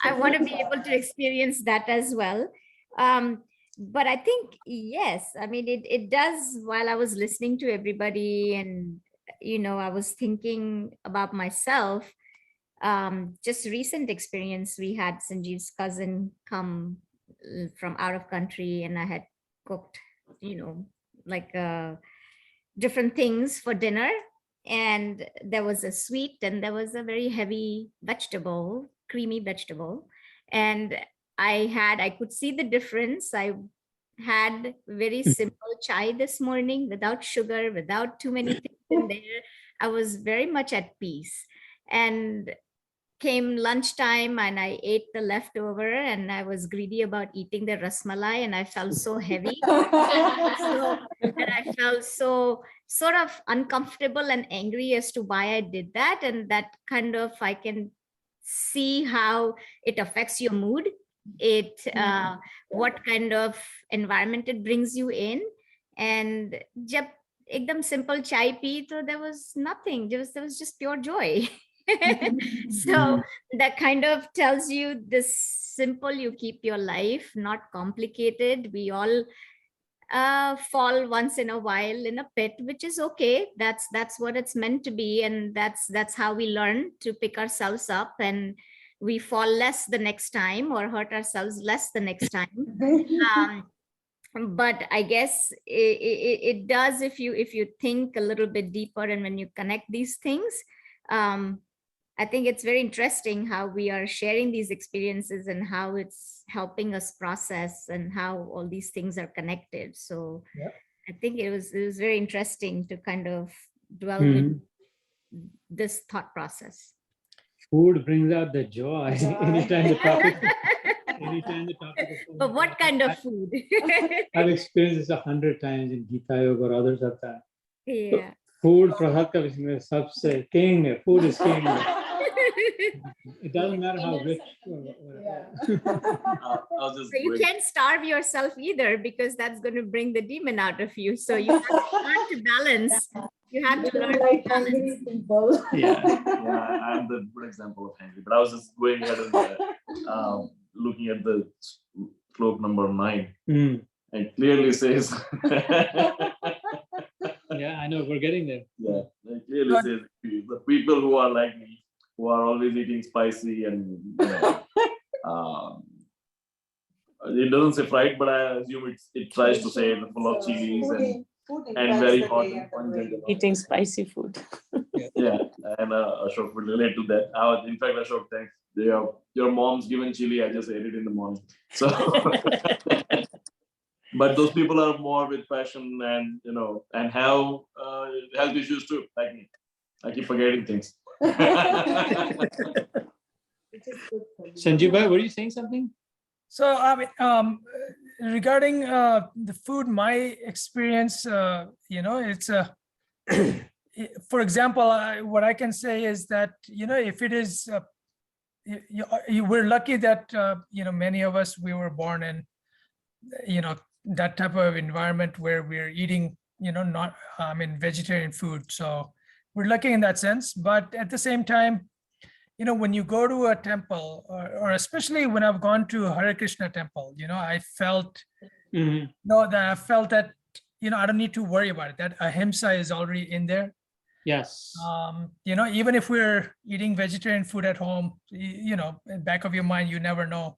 I want to be able to experience that as well. But I think, yes, I mean, it does, while I was listening to everybody and, you know, I was thinking about myself, just recent experience, we had Sanjeev's cousin come from out of country and I had cooked, you know, like different things for dinner, and there was a sweet and there was a very heavy vegetable, creamy vegetable. And I could see the difference. I had very simple chai this morning without sugar, without too many things in there. I was very much at peace. And came lunchtime and I ate the leftover, and I was greedy about eating the rasmalai, and I felt so heavy. And I felt so sort of uncomfortable and angry as to why I did that. And that kind of, I can see how it affects your mood. It what kind of environment it brings you in. And jab ekdam simple chai pee, so there was nothing, there was just pure joy. So that kind of tells you this simple, you keep your life not complicated. We all fall once in a while in a pit, which is okay. That's what it's meant to be, and that's how we learn to pick ourselves up, and we fall less the next time or hurt ourselves less the next time. But I guess it does, if you think a little bit deeper, and when you connect these things, I think it's very interesting how we are sharing these experiences and how it's helping us process and how all these things are connected. So I think it was very interesting to kind of dwell with this thought process. Food brings out the joy anytime the topic. Anytime the topic is food. But what kind of food? I've experienced this 100 times in Gita Yoga or others have done. Yeah. Food prasad ka vishnu sabse king hai. Food is king. It doesn't matter how rich. So you can't starve yourself either, because that's going to bring the demon out of you. So you have to learn to balance. You have to learn to balance. Yeah, I'm the good example of hungry. But I was just going ahead and looking at the slope number 9, and it clearly says. Yeah, I know, we're getting there. Yeah, it clearly says the people who are like me, who are always eating spicy and it doesn't say fried, but I assume it tries to say full of chilies and very hot. Eating spicy food. Yeah, and Ashok will relate to that. In fact, Ashok, thanks. Your mom's given chili. I just ate it in the morning. So, but those people are more with passion and and have health issues too, like me. I keep forgetting things. Sanjeev bhai, were you saying something? So I mean, regarding the food, my experience, it's for example, what I can say is that if it is, we're lucky that many of us, we were born in that type of environment where we're eating not vegetarian food. So we're lucky in that sense. But at the same time, when you go to a temple, or especially when I've gone to Hare Krishna temple, I felt that I don't need to worry about it. That ahimsa is already in there. Yes. Even if we're eating vegetarian food at home, in the back of your mind, you never know,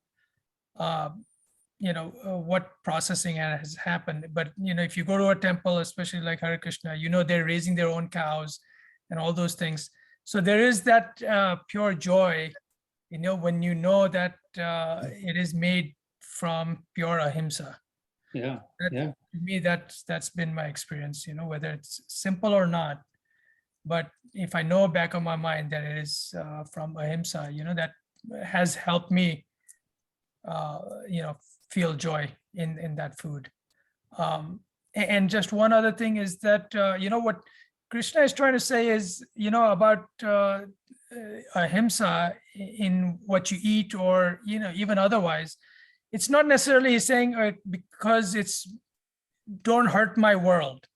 what processing has happened. But if you go to a temple, especially like Hare Krishna, they're raising their own cows and all those things. So there is that pure joy, when that it is made from pure ahimsa. Yeah. To me, that's been my experience, whether it's simple or not. But if I know back of my mind that it is from ahimsa, that has helped me, feel joy in that food. And just one other thing is that, what Krishna is trying to say is, about ahimsa in what you eat, or, even otherwise. It's not necessarily saying because it's don't hurt my world.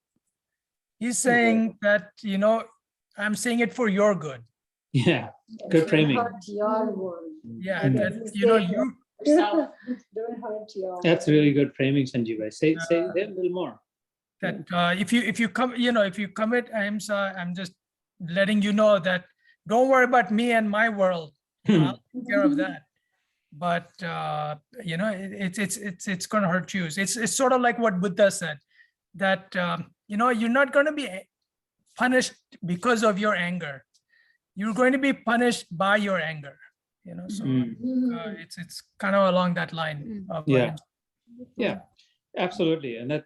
He's saying that, I'm saying it for your good. Yeah, good framing. Yeah, that, you. That's really good framing, Sanjeev bhai. Say a little more. That if you commit ahimsa, I'm just letting you know that don't worry about me and my world. I'll take care of that. But it's going to hurt you. It's sort of like what Buddha said. that, you're not going to be punished because of your anger. You're going to be punished by your anger, so it's kind of along that line. Of, Yeah. Yeah, absolutely. And that,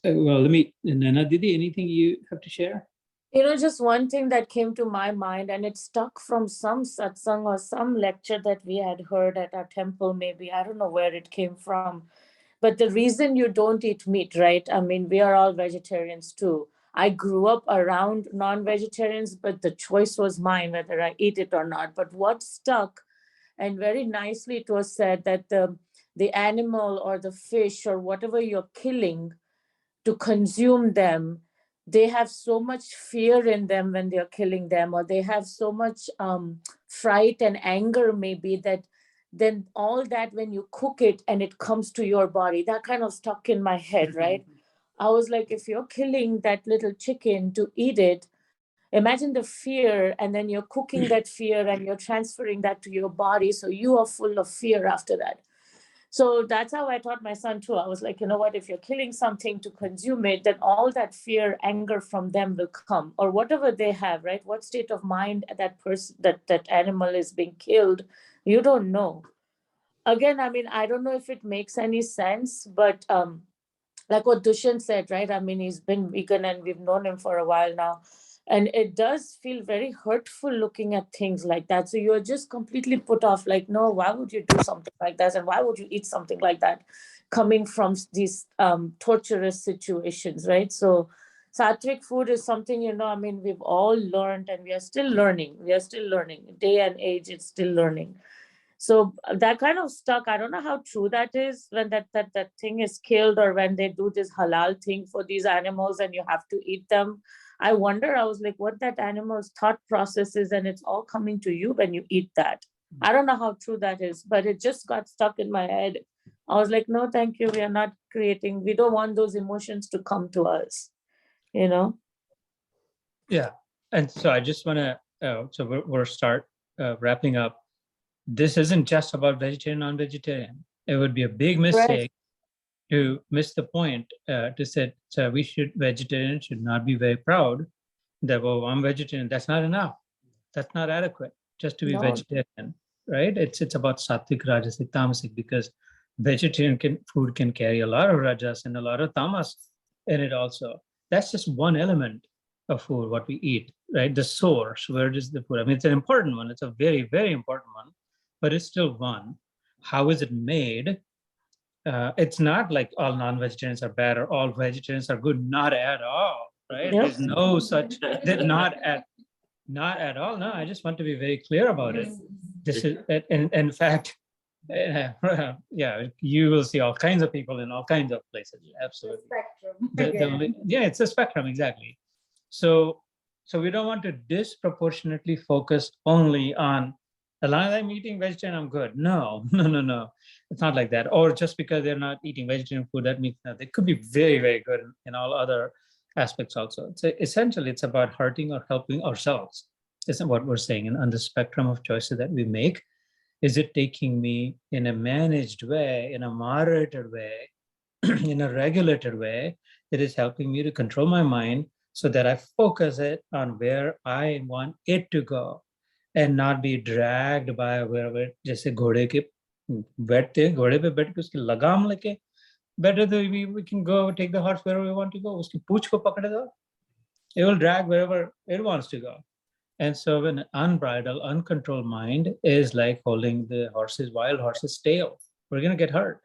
well, let me, Nana Didi, anything you have to share? Just one thing that came to my mind, and it stuck from some satsang or some lecture that we had heard at our temple, maybe. I don't know where it came from. But the reason you don't eat meat, right? I mean, we are all vegetarians too. I grew up around non-vegetarians, but the choice was mine whether I eat it or not. But what stuck, and very nicely it was said that the animal or the fish or whatever you're killing to consume them, they have so much fear in them when they're killing them, or they have so much fright and anger maybe, that then all that when you cook it and it comes to your body, that kind of stuck in my head, right? I was like, if you're killing that little chicken to eat it, imagine the fear, and then you're cooking that fear and you're transferring that to your body. So you are full of fear after that. So that's how I taught my son too. I was like, you know what, if you're killing something to consume it, then all that fear, anger from them will come, or whatever they have, right? What state of mind that person, that animal is being killed, you don't know. Again, I mean, I don't know if it makes any sense, but like what Dushyant said, right? I mean, he's been vegan and we've known him for a while now. And it does feel very hurtful looking at things like that. So you're just completely put off, like, no, why would you do something like that? And why would you eat something like that coming from these torturous situations, right? So sattvic food is something, I mean, we've all learned and we are still learning. We are still learning. Day and age, it's still learning. So that kind of stuck. I don't know how true that is when that thing is killed, or when they do this halal thing for these animals and you have to eat them. I wonder, I was like, what that animal's thought process is, and it's all coming to you when you eat that. I don't know how true that is, but it just got stuck in my head. I was like, no, thank you. We are not creating, we don't want those emotions to come to us, Yeah. And so I just want to, so we'll start wrapping up. This isn't just about vegetarian, non-vegetarian. It would be a big mistake to miss the point to say, so vegetarians should not be very proud that, well, I'm vegetarian. That's not enough. That's not adequate just to be vegetarian, right? It's about sattvic, rajasic, tamasic, because vegetarian food can carry a lot of rajas and a lot of tamas in it also. That's just one element of food, what we eat, right? The source, where is the food? I mean, it's an important one. It's a very, very important one, but it's still one. How is it made? It's not like all non-vegetarians are bad or all vegetarians are good. Not at all, right? Yep. There's no such, not at all. No, I just want to be very clear about it. This is, and in fact, yeah, you will see all kinds of people in all kinds of places. Absolutely. Spectrum. Yeah, it's a spectrum, exactly. So we don't want to disproportionately focus only on, as long as I'm eating vegetarian, I'm good. No. It's not like that. Or just because they're not eating vegetarian food, that means that they could be very, very good in all other aspects also. So essentially, it's about hurting or helping ourselves. Isn't what we're saying. And on the spectrum of choices that we make, is it taking me in a managed way, in a moderated way, in a regulated way, that is helping me to control my mind so that I focus it on where I want it to go and not be dragged by wherever, जैसे घोड़े के बैठते हैं, घोड़े पे बैठ के उसकी लगाम लेके better we can go take the horse wherever we want to go. उसकी पूंछ को पकड़े दो, it will drag wherever it wants to go. And so an unbridled, uncontrolled mind is like holding the wild horse's tail. We're going to get hurt.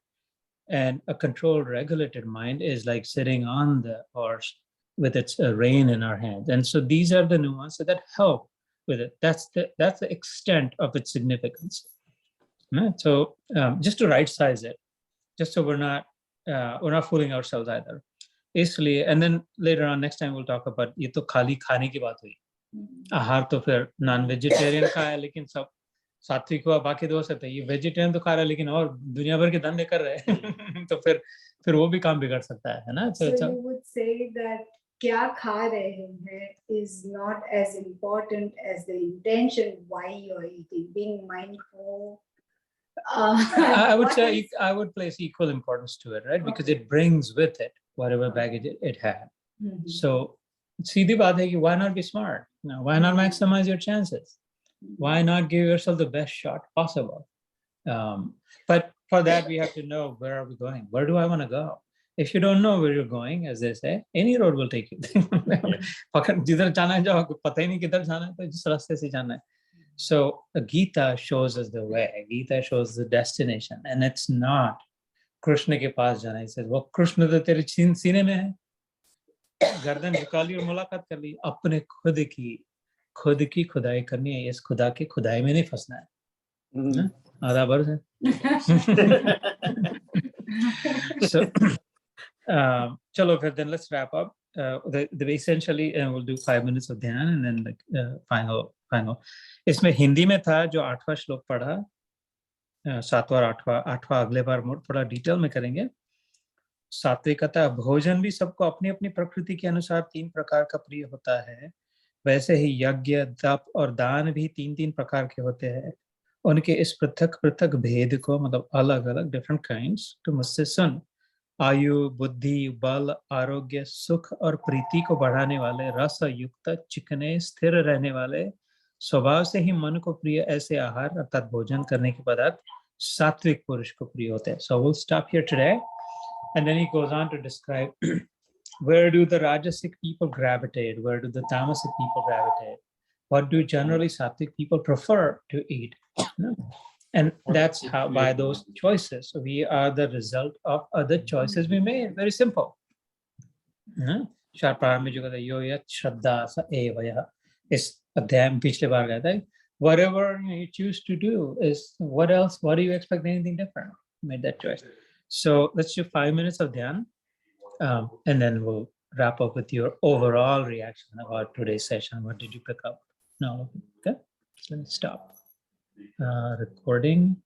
And a controlled, regulated mind is like sitting on the horse with its rein in our hand. And so these are the nuances that help with it. That's the extent of its significance. Right? So just to right size it, just so we're not fooling ourselves either. Isliye, and then later on, next time we'll talk about ये तो खाली खाने की बात हुई. आहार तो फिर नॉन वेजिटेरियन का है, लेकिन सब सात्विक हुआ, बाकी तो हो सकता है. ये वेजिटेरियन तो खा रहा है, लेकिन और दुनिया भर के धंधे कर रहे हैं. तो फिर वो भी काम बिगड़ सकता है ना. So you would say that क्या खा रहे हैं is not as important as the intention why you're eating, being mindful. I would say I would place equal importance to it, right? Because it brings with it whatever baggage it had. So, सीधी बात है कि why not be smart? Now, why not maximize your chances? Why not give yourself the best shot possible? But for that, we have to know, where are we going? Where do I want to go? If you don't know where you're going, as they say, any road will take you. जिधर जाना है जाओ, पता ही नहीं किधर जाना है, तो जिस रास्ते से जाना है. So the Gita shows us the way. Gita shows the destination, and it's not Krishna के पास जाना. He says, वो कृष्ण तो तेरे सीने में है. गर्दन झुका ली और मुलाकात कर ली. अपने खुद की खुदाई करनी है. इस खुदा की खुदाई में नहीं फंसना है. आधा बर्स है. So, chalo, then let's wrap up. Essentially, we'll do 5 minutes of dhyan and then like final. इसमें हिंदी में था जो 8वां श्लोक पढ़ा, 7वां और 8वां अगले बार थोड़ा डिटेल में करेंगे. सात्विकता, भोजन भी सबको अपनी अपनी प्रकृति के अनुसार 3 प्रकार का प्रिय होता है. वैसे ही यज्ञ, तप और दान भी 3 प्रकार के होते हैं. उनके इस पृथक भेद को, मतलब अलग अलग डिफरेंट काइंड्स, तो मुझसे सुन. आयु, बुद्धि, बल, आरोग्य, सुख और प्रीति को बढ़ाने वाले, रस युक्त, चिकने, स्थिर रहने वाले, स्वभाव से ही मन को प्रिय ऐसे आहार अर्थात भोजन करने के पदार्थ सात्विक पुरुष को प्रिय होते हैं. So we'll stop here today, and then he goes on to describe where do the rajasic people gravitate, where do the tamasic people gravitate, what do generally sattvic people prefer to eat. And that's how, by those choices, we are the result of other choices we made. Very simple. शार्पारा में जो कहता है यो यत् श्रद्धा स एव यः, इस अध्याय में पिछले बार गया था. Whatever you choose to do is what else? What do you expect anything different? Made that choice. So let's do 5 minutes of dhyan, and then we'll wrap up with your overall reaction about today's session. What did you pick up? No, okay. Let's stop recording.